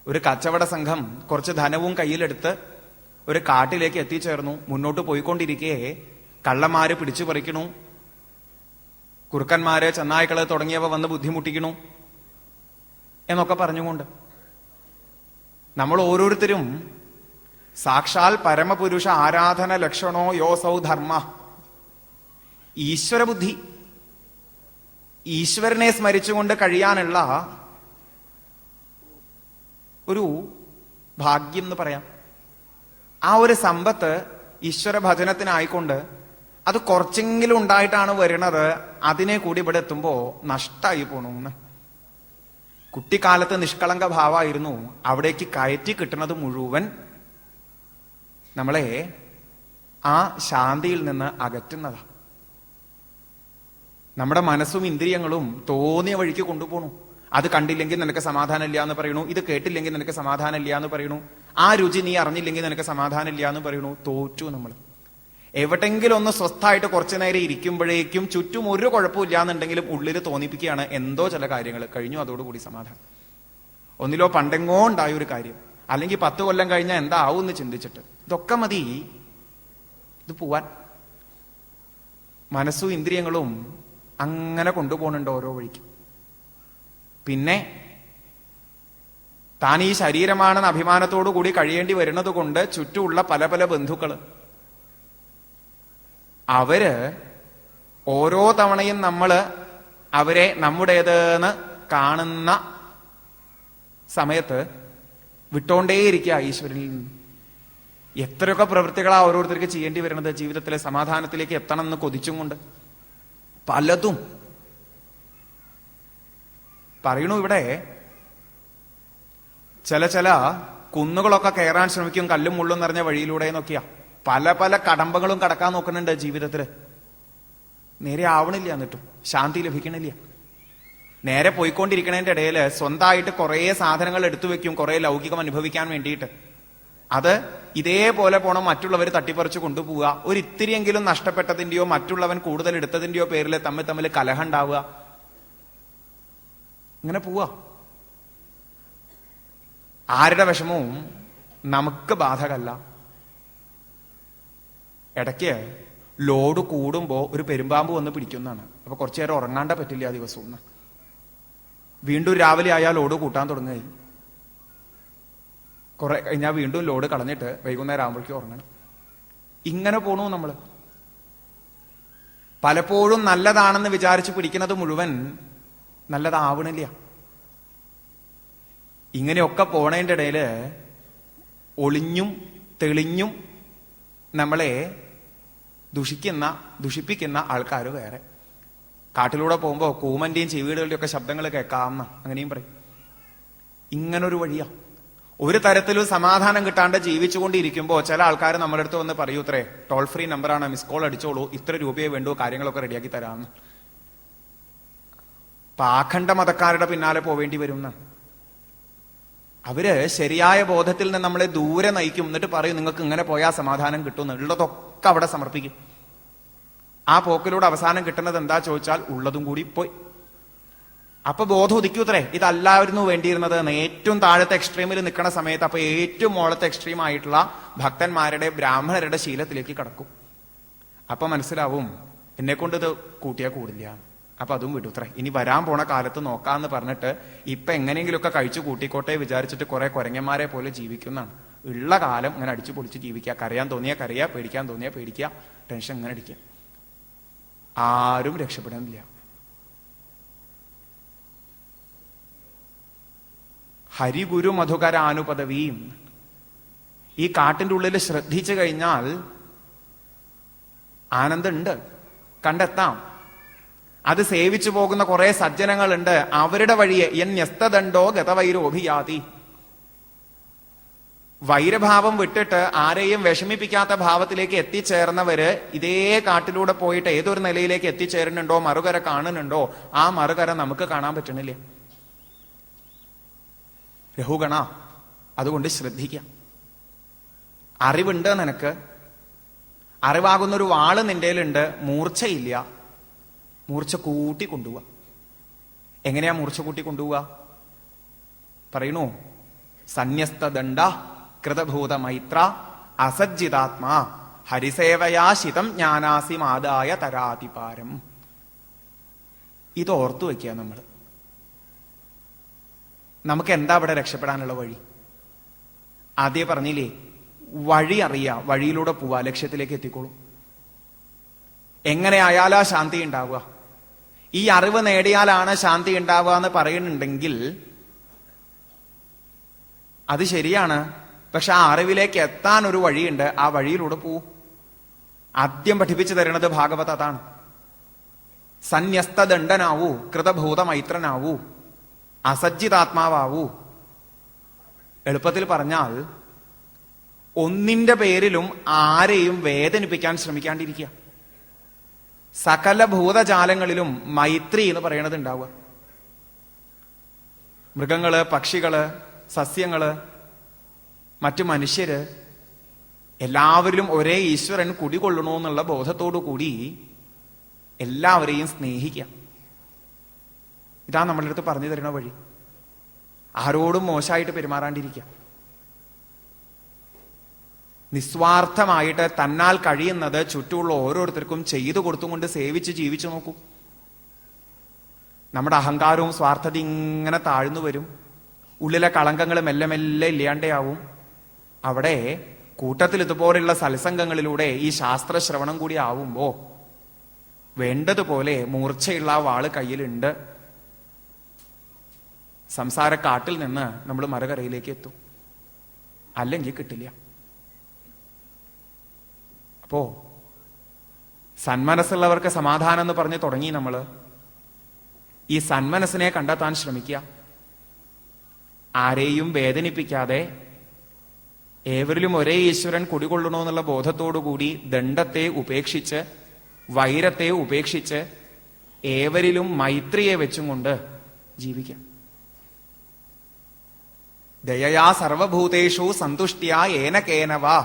ഒരു കച്ചവട സംഘം കുറച്ച് ധനവും കയ്യിലെടുത്ത് ഒരു കാട്ടിലേക്ക് എത്തിച്ചേർന്നു. മുന്നോട്ട് പോയിക്കൊണ്ടിരിക്കെ കള്ളന്മാര് പിടിച്ചു പറിക്കണു, കുറുക്കന്മാര് ചെന്നായ്ക്കള് തുടങ്ങിയവ വന്ന് ബുദ്ധിമുട്ടിക്കണു എന്നൊക്കെ പറഞ്ഞുകൊണ്ട് നമ്മൾ ഓരോരുത്തരും സാക്ഷാൽ പരമപുരുഷ ആരാധന ലക്ഷണോ യോസൗ ധർമ്മ, ഈശ്വരബുദ്ധി, ഈശ്വരനെ സ്മരിച്ചുകൊണ്ട് കഴിയാനുള്ള ഒരു ഭാഗ്യം എന്ന് പറയാം. ആ ഒരു സമ്പത്ത് ഈശ്വര ഭജനത്തിനായിക്കൊണ്ട് അത് കുറച്ചെങ്കിലും ഉണ്ടായിട്ടാണ് വരുന്നത്. അതിനെ കൂടി ഇവിടെ എത്തുമ്പോ നഷ്ടായി പോണു. കുട്ടിക്കാലത്ത് നിഷ്കളങ്ക ഭാവമായിരുന്നു, അവിടേക്ക് കയറ്റി കിട്ടുന്നത് മുഴുവൻ നമ്മളെ ആ ശാന്തിയിൽ നിന്ന് അകറ്റുന്നതാ. നമ്മുടെ മനസ്സും ഇന്ദ്രിയങ്ങളും തോന്നിയ വഴിക്ക് കൊണ്ടുപോകണു. അത് കണ്ടില്ലെങ്കിൽ നിനക്ക് സമാധാനം ഇല്ല എന്ന് പറയണു, ഇത് കേട്ടില്ലെങ്കിൽ നിനക്ക് സമാധാനം ഇല്ല എന്ന് പറയണു, ആ രുചി നീ അറിഞ്ഞില്ലെങ്കിൽ നിനക്ക് സമാധാനം ഇല്ല എന്ന് പറയണു. തോറ്റു നമ്മൾ. എവിടെങ്കിലും ഒന്ന് സ്വസ്ഥായിട്ട് കുറച്ചു നേരം ഇരിക്കുമ്പോഴേക്കും ചുറ്റും ഒരു കുഴപ്പമില്ല എന്നുണ്ടെങ്കിലും ഉള്ളിൽ തോന്നിപ്പിക്കുകയാണ് എന്തോ ചില കാര്യങ്ങൾ കഴിഞ്ഞു, അതോടുകൂടി സമാധാനം. ഒന്നിലോ പണ്ടെങ്ങോ ഉണ്ടായ ഒരു കാര്യം, അല്ലെങ്കിൽ 10 കൊല്ലം കഴിഞ്ഞാൽ എന്താവും എന്ന് ചിന്തിച്ചിട്ട് ഇതൊക്കെ മതി ഇത് പോവാൻ. മനസ്സും ഇന്ദ്രിയങ്ങളും അങ്ങനെ കൊണ്ടുപോകുന്നുണ്ട് ഓരോ വഴിക്ക്. പിന്നെ താൻ ഈ ശരീരമാണെന്ന് അഭിമാനത്തോടു കൂടി കഴിയേണ്ടി വരുന്നത് കൊണ്ട് ചുറ്റുമുള്ള പല പല ബന്ധുക്കള്, അവര് ഓരോ തവണയും നമ്മള് അവരെ നമ്മുടേതെന്ന് കാണുന്ന സമയത്ത് വിട്ടോണ്ടേയിരിക്കുക ഈശ്വരനിൽ നിന്ന്. എത്രയൊക്കെ പ്രവൃത്തികളാ ഓരോരുത്തർക്ക് ചെയ്യേണ്ടി വരുന്നത് ജീവിതത്തിലെ സമാധാനത്തിലേക്ക് എത്തണം എന്ന് കൊതിച്ചും കൊണ്ട്. പലതും പറയണു. ഇവിടെ ചില കുന്നുകളൊക്കെ കയറാൻ ശ്രമിക്കും, കല്ലും മുള്ളും നിറഞ്ഞ വഴിയിലൂടെ എന്നൊക്കെയാ. പല പല കടമ്പകളും കടക്കാൻ നോക്കുന്നുണ്ട് ജീവിതത്തില്. നേരെ ആവണില്ല, എന്നിട്ടും ശാന്തി ലഭിക്കണില്ല. നേരെ പോയിക്കൊണ്ടിരിക്കണതിന്റെ ഇടയിൽ സ്വന്തമായിട്ട് കുറെ സാധനങ്ങൾ എടുത്തു വെക്കും, കുറെ ലൗകികം അനുഭവിക്കാൻ വേണ്ടിയിട്ട്. അത് ഇതേപോലെ പോണം മറ്റുള്ളവർ തട്ടിപ്പറിച്ചു കൊണ്ടുപോവുക. ഒരു ഇത്തിരിയെങ്കിലും നഷ്ടപ്പെട്ടതിന്റെയോ മറ്റുള്ളവൻ കൂടുതൽ എടുത്തതിന്റെയോ പേരിൽ തമ്മിൽ കലഹം ഉണ്ടാവുക. ഇങ്ങനെ പോവുക. ആരുടെ വിഷമവും നമുക്ക് ബാധകല്ല. ഇടയ്ക്ക് ലോഡ് കൂടുമ്പോ ഒരു പെരുമ്പാമ്പ് വന്ന് പിടിക്കുന്നതാണ്. അപ്പൊ കുറച്ചു നേരം ഉറങ്ങാണ്ട പറ്റില്ല ആ ദിവസവും. വീണ്ടും രാവിലെ ആയാൽ ലോഡ് കൂട്ടാൻ തുടങ്ങുകയായി. കുറെ കഴിഞ്ഞാൽ വീണ്ടും ലോഡ് കളഞ്ഞിട്ട് വൈകുന്നേരം ആകുമ്പോഴേക്കും ഉറങ്ങണം. ഇങ്ങനെ പോണു നമ്മള്. പലപ്പോഴും നല്ലതാണെന്ന് വിചാരിച്ച് പിടിക്കുന്നത് മുഴുവൻ നല്ലതാവണില്ല. ഇങ്ങനെയൊക്കെ പോണതിൻ്റെ ഇടയില് ഒളിഞ്ഞും തെളിഞ്ഞും നമ്മളെ ദുഷിപ്പിക്കുന്ന ആൾക്കാർ വേറെ. കാട്ടിലൂടെ പോകുമ്പോൾ കൂമന്റെയും ചെവികളുടെയും ഒക്കെ ശബ്ദങ്ങൾ കേൾക്കാമെന്ന അങ്ങനെയും പറയും. ഇങ്ങനൊരു വഴിയാ. ഒരു തരത്തിലും സമാധാനം കിട്ടാണ്ട് ജീവിച്ചുകൊണ്ടിരിക്കുമ്പോൾ ചില ആൾക്കാർ നമ്മുടെ അടുത്ത് വന്ന് പറയൂ, ഇത്രേ ടോൾ ഫ്രീ നമ്പറാണ്, മിസ് കോൾ അടിച്ചോളൂ, ഇത്ര രൂപയെ വേണ്ടോ, കാര്യങ്ങളൊക്കെ റെഡിയാക്കി തരാമെന്ന്. പാഖണ്ഡ മതക്കാരുടെ പിന്നാലെ പോവേണ്ടി വരും. അവര് ശരിയായ ബോധത്തിൽ നിന്ന് നമ്മളെ ദൂരെ നയിക്കും. എന്നിട്ട് പറയും നിങ്ങൾക്ക് ഇങ്ങനെ പോയാൽ സമാധാനം കിട്ടും. ഉള്ളതൊക്കെ അവിടെ സമർപ്പിക്കും. ആ പോക്കിലൂടെ അവസാനം കിട്ടുന്നത് എന്താ ചോദിച്ചാൽ ഉള്ളതും കൂടി പോയി. അപ്പൊ ബോധം ഉദിക്കൂത്രേ, ഇതല്ലായിരുന്നു വേണ്ടിയിരുന്നത്. ഏറ്റവും താഴത്തെ എക്സ്ട്രീമിൽ നിൽക്കുന്ന സമയത്ത് അപ്പൊ ഏറ്റവും മുകളത്തെ എക്സ്ട്രീം ആയിട്ടുള്ള ഭക്തന്മാരുടെ ബ്രാഹ്മണരുടെ ശീലത്തിലേക്ക് കടക്കും. അപ്പൊ മനസ്സിലാവും എന്നെ കൊണ്ട് ഇത് കൂട്ടിയാൽ കൂടില്ല. അപ്പൊ അതും വിടുത്രേ. ഇനി വരാൻ പോണ കാലത്ത് നോക്കാന്ന് പറഞ്ഞിട്ട് ഇപ്പൊ എങ്ങനെയെങ്കിലുമൊക്കെ കഴിച്ചു കൂട്ടിക്കോട്ടെ വിചാരിച്ചിട്ട് കുറെ കുരങ്ങന്മാരെ പോലെ ജീവിക്കുന്നതാണ്. ഉള്ള കാലം ഇങ്ങനെ അടിച്ചു പൊളിച്ച് ജീവിക്കുക. കരയാൻ തോന്നിയാ കരയാ, പേടിക്കാൻ തോന്നിയാ പേടിക്കുക, ടെൻഷൻ ഇങ്ങനെ അടിക്കുക. ആരും രക്ഷപ്പെടുന്നില്ല. ഹരിഗുരു മധുകരാനുപദവിയും. ഈ കാട്ടിന്റെ ഉള്ളിൽ ശ്രദ്ധിച്ചു കഴിഞ്ഞാൽ ആനന്ദമുണ്ട്, കണ്ടെത്താം. അത് സേവിച്ചു പോകുന്ന കുറെ സജ്ജനങ്ങളുണ്ട്. അവരുടെ വഴിയെ യന്യസ്തദണ്ഡോ ഗതവൈരോഭിയാതി. വൈരഭാവം വിട്ടിട്ട് ആരെയും വിഷമിപ്പിക്കാത്ത ഭാവത്തിലേക്ക് എത്തിച്ചേർന്നവര് ഇതേ കാട്ടിലൂടെ പോയിട്ട് ഏതൊരു നിലയിലേക്ക് എത്തിച്ചേരുന്നുണ്ടോ, മറുകര കാണുന്നുണ്ടോ, ആ മറുകര നമുക്ക് കാണാൻ പറ്റണില്ല. രഘുഗണ, അതുകൊണ്ട് ശ്രദ്ധിക്കാം. അറിവുണ്ട് നിനക്ക്, അറിവാകുന്നൊരു വാള് നിന്റെയിലുണ്ട്, മൂർച്ചയില്ല. മൂർച്ച കൂട്ടി കൊണ്ടുപോവുക. എങ്ങനെയാ മൂർച്ച കൂട്ടി കൊണ്ടുപോവുക? പറയണു, സന്യസ്തദണ്ഡ കൃതഭൂത മൈത്ര അസജ്ജിതാത്മാ ഹരിസേവയാ ശിതം ജ്ഞാനാസി മാതായ തരാതിപാരം. ഇത് ഓർത്തു വയ്ക്കുക. നമുക്ക് എന്താ ഇവിടെ രക്ഷപ്പെടാനുള്ള വഴി? ആദ്യം പറഞ്ഞില്ലേ, വഴി അറിയാ, വഴിയിലൂടെ പോവാ, ലക്ഷ്യത്തിലേക്ക് എത്തിക്കോളും. എങ്ങനെയായാലാ ശാന്തി ഉണ്ടാവുക? ഈ അറിവ് നേടിയാലാണ് ശാന്തി ഉണ്ടാവുക എന്ന് പറയുന്നുണ്ടെങ്കിൽ അത് ശരിയാണ്. പക്ഷെ ആ അറിവിലേക്ക് എത്താൻ ഒരു വഴിയുണ്ട്. ആ വഴിയിലൂടെ പോവൂ. ആദ്യം പഠിപ്പിച്ചു തരുന്നത് ഭാഗവത അതാണ്. സന്യസ്തദണ്ഡനാവൂ, കൃതഭൂത മൈത്രനാവൂ, അസജ്ജിതാത്മാവൂ. എളുപ്പത്തിൽ പറഞ്ഞാൽ ഒന്നിന്റെ പേരിലും ആരെയും വേദനിപ്പിക്കാൻ ശ്രമിക്കാണ്ടിരിക്കുക. സകല ഭൂതജാലങ്ങളിലും മൈത്രി എന്ന് പറയുന്നത് ഉണ്ടാവുക. മൃഗങ്ങള്, പക്ഷികള്, സസ്യങ്ങള്, മറ്റു മനുഷ്യര്, എല്ലാവരിലും ഒരേ ഈശ്വരൻ കുടികൊള്ളണമെന്നുള്ള ബോധത്തോടു കൂടി എല്ലാവരെയും സ്നേഹിക്കാം. ഇതാ നമ്മളുടെ അടുത്ത് പറഞ്ഞു തരുന്ന വഴി. ആരോടും മോശമായിട്ട് പെരുമാറാണ്ടിരിക്കുക. നിസ്വാർത്ഥമായിട്ട് തന്നാൽ കഴിയുന്നത് ചുറ്റുമുള്ള ഓരോരുത്തർക്കും ചെയ്തു കൊടുത്തുകൊണ്ട് സേവിച്ച് ജീവിച്ചു നോക്കൂ. നമ്മുടെ അഹങ്കാരവും സ്വാർത്ഥത ഇങ്ങനെ താഴ്ന്നു വരും. ഉള്ളിലെ കളങ്കങ്ങൾ മെല്ലെ മെല്ലെ ഇല്ലാണ്ടെയാവും. അവിടെ കൂട്ടത്തിൽ ഇതുപോലെയുള്ള സത്സംഗങ്ങളിലൂടെ ഈ ശാസ്ത്രശ്രവണം കൂടി ആവുമ്പോ വേണ്ടതുപോലെ മൂർച്ചയുള്ള ആ വാള് കയ്യിലുണ്ട്. സംസാരക്കാട്ടിൽ നിന്ന് നമ്മൾ മറുകരയിലേക്ക് എത്തും. അല്ലെങ്കിൽ കിട്ടില്ല. അപ്പോ സന്മനസ്സുള്ളവർക്ക് സമാധാനം എന്ന് പറഞ്ഞ് തുടങ്ങി നമ്മള്. ഈ സന്മനസ്സിനെ കണ്ടെത്താൻ ശ്രമിക്കുക. ആരെയും വേദനിപ്പിക്കാതെ ഏവരിലും ഒരേ ഈശ്വരൻ കുടികൊള്ളണമെന്നുള്ള ബോധത്തോടുകൂടി ദണ്ഡത്തെ ഉപേക്ഷിച്ച്, വൈരത്തെ ഉപേക്ഷിച്ച് ഏവരിലും മൈത്രിയെ വെച്ചും കൊണ്ട് ജീവിക്കാം. ദയയാ സർവഭൂതേഷു സന്തുഷ്ട്യാ ഏന കേനവാ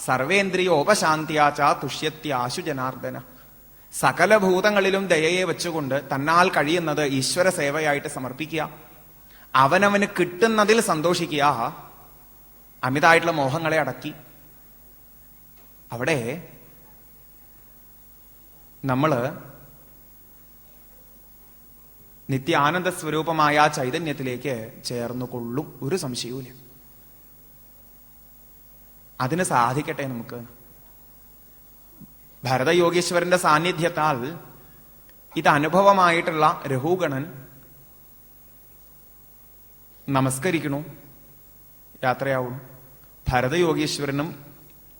സർവേന്ദ്രിയോപശാന്ത്യാച തുഷ്യത്യാശു ജനാർദ്ദന. സകല ഭൂതങ്ങളിലും ദയയെ വെച്ചുകൊണ്ട് തന്നാൽ കഴിയുന്നത് ഈശ്വര സേവയായിട്ട് സമർപ്പിക്കുക, അവനവന് കിട്ടുന്നതിൽ സന്തോഷിക്കുക, അമിതായിട്ടുള്ള മോഹങ്ങളെ അടക്കി. അവിടെ നമ്മള് നിത്യാനന്ദ സ്വരൂപമായ ചൈതന്യത്തിലേക്ക് ചേർന്നുകൊള്ളും, ഒരു സംശയവുമില്ല. അതിന് സാധിക്കട്ടെ നമുക്ക്. ഭരതയോഗീശ്വരന്റെ സാന്നിധ്യത്താൽ ഇത് അനുഭവമായിട്ടുള്ള രഘുഗണൻ നമസ്കരിക്കണു, യാത്രയാവണം. ഭരതയോഗീശ്വരനും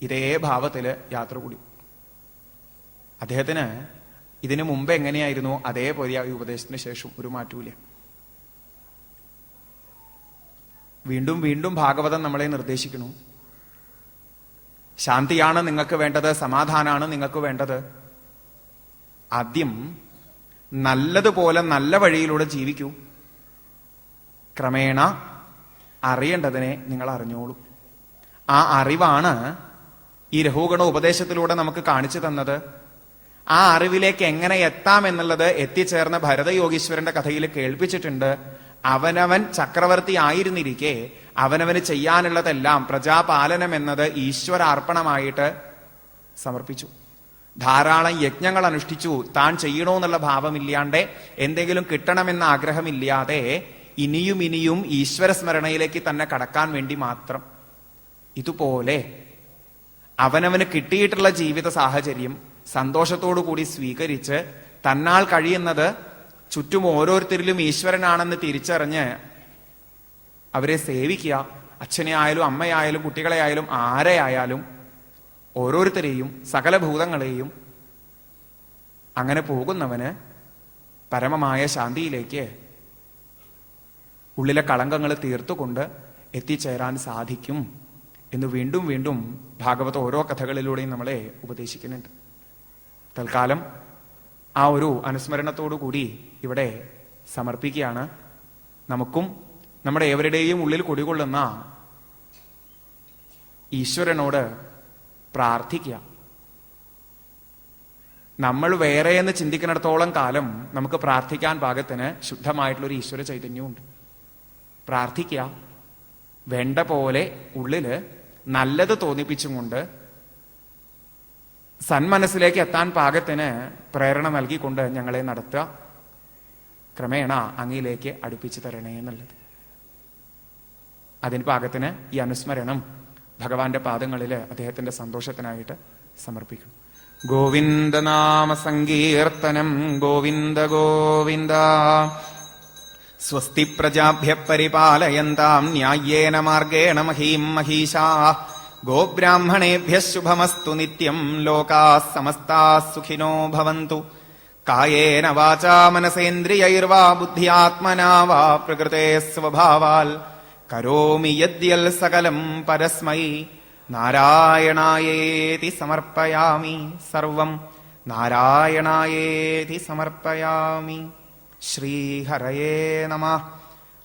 ഇതേ ഭാവത്തില് യാത്ര കൂടി. അദ്ദേഹത്തിന് ഇതിനു മുമ്പ് എങ്ങനെയായിരുന്നു അതേപോലെ ഈ ഉപദേശത്തിന് ശേഷം ഒരു മാറ്റൂല. വീണ്ടും വീണ്ടും ഭാഗവതം നമ്മളെ നിർദ്ദേശിക്കുന്നു. ശാന്തിയാണ് നിങ്ങൾക്ക് വേണ്ടത്, സമാധാനമാണ് നിങ്ങൾക്ക് വേണ്ടത്. ആദ്യം നല്ലതുപോലെ നല്ല വഴിയിലൂടെ ജീവിക്കൂ. ക്രമേണ അറിയേണ്ടതിനെ നിങ്ങൾ അറിഞ്ഞോളൂ. ആ അറിവാണ് ഈ രഘുഗണ ഉപദേശത്തിലൂടെ നമുക്ക് കാണിച്ചു തന്നത്. ആ അറിവിലേക്ക് എങ്ങനെ എത്താം എന്നുള്ളത് എത്തിച്ചേർന്ന ഭരതയോഗീശ്വരന്റെ കഥയിൽ കേൾപ്പിച്ചിട്ടുണ്ട്. അവനവൻ ചക്രവർത്തി ആയിരുന്നിരിക്കെ അവനവന് ചെയ്യാനുള്ളതെല്ലാം പ്രജാപാലനം എന്നത് ഈശ്വരാർപ്പണമായിട്ട് സമർപ്പിച്ചു. ധാരാളം യജ്ഞങ്ങൾ അനുഷ്ഠിച്ചു. താൻ ചെയ്യണമെന്നുള്ള ഭാവമില്ലാണ്ട്, എന്തെങ്കിലും കിട്ടണമെന്ന ആഗ്രഹമില്ലാതെ ഇനിയും ഇനിയും ഈശ്വര സ്മരണയിലേക്ക് തന്നെ കടക്കാൻ വേണ്ടി മാത്രം. ഇതുപോലെ അവനവന് കിട്ടിയിട്ടുള്ള ജീവിത സാഹചര്യം സന്തോഷത്തോടു കൂടി സ്വീകരിച്ച് തന്നാൽ കഴിയുന്നത് ചുറ്റും ഓരോരുത്തരിലും ഈശ്വരനാണെന്ന് തിരിച്ചറിഞ്ഞ് അവരെ സേവിക്കുക. അച്ഛനെ ആയാലും അമ്മയായാലും കുട്ടികളെ ആയാലും ആരെയായാലും ഓരോരുത്തരെയും സകല ഭൂതങ്ങളെയും. അങ്ങനെ പോകുന്നവന് പരമമായ ശാന്തിയിലേക്ക് ഉള്ളിലെ കളങ്കങ്ങൾ തീർത്തുകൊണ്ട് എത്തിച്ചേരാൻ സാധിക്കും എന്ന് വീണ്ടും വീണ്ടും ഭാഗവത ഓരോ കഥകളിലൂടെയും നമ്മളെ ഉപദേശിക്കുന്നുണ്ട്. തൽക്കാലം ആ ഒരു അനുസ്മരണത്തോടു കൂടി ഇവിടെ സമർപ്പിക്കുകയാണ്. നമുക്കും നമ്മുടെ ഏവരുടെയും ഉള്ളിൽ കുടികൊള്ളുന്ന ഈശ്വരനോട് പ്രാർത്ഥിക്കുക. നമ്മൾ വേറെ എന്ന് ചിന്തിക്കുന്നിടത്തോളം കാലം നമുക്ക് പ്രാർത്ഥിക്കാൻ പാകത്തിന് ശുദ്ധമായിട്ടുള്ളൊരു ഈശ്വര ചൈതന്യമുണ്ട്. പ്രാർത്ഥിക്കുക. വേണ്ട പോലെ ഉള്ളില് നല്ലത് തോന്നിപ്പിച്ചും കൊണ്ട് സന്മനസ്സിലേക്ക് എത്താൻ പാകത്തിന് പ്രേരണ നൽകിക്കൊണ്ട് ഞങ്ങളെ നടത്തുക. ക്രമേണ അങ്ങയിലേക്ക് അടുപ്പിച്ചു തരണേ എന്നുള്ളത്. അതിന് പാകത്തിന് ഈ അനുസ്മരണം ഭഗവാന്റെ പാദങ്ങളിൽ അദ്ദേഹത്തിന്റെ സന്തോഷത്തിനായിട്ട് സമർപ്പിക്കും. ഗോവിന്ദനാമ സങ്കീർത്തനം ഗോവിന്ദ ഗോവിന്ദ. സ്വസ്തി പ്രജാഭ്യ പരിപാലയന്താം ന്യായേന മാർഗേണ മഹീം മഹീശാഃ. ഗോബ്രാഹ്മണേഭ്യഃ ശുഭമസ്തു നിത്യം. ലോകാഃ സമസ്താഃ സുഖിനോ ഭവന്തു. കായേന വാചാ മനസേന്ദ്രിയൈർവാ ബുദ്ധ്യാത്മനാ വാ പ്രകൃതേ സ്വഭാവാൽ കരോമി യദ്യൽ സകലം പരസ്മൈ നാരായണായേതി സമർപ്പയാമി. സർവം നാരായണായേതി സമർപ്പയാമി. ശ്രീഹരയേ നമഃ.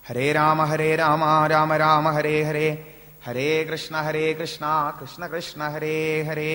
ഹരേ രാമ രാമ രാമ ഹരേ ഹരേ. ഹരേ കൃഷ്ണ കൃഷ്ണ കൃഷ്ണ ഹരേ ഹരേ.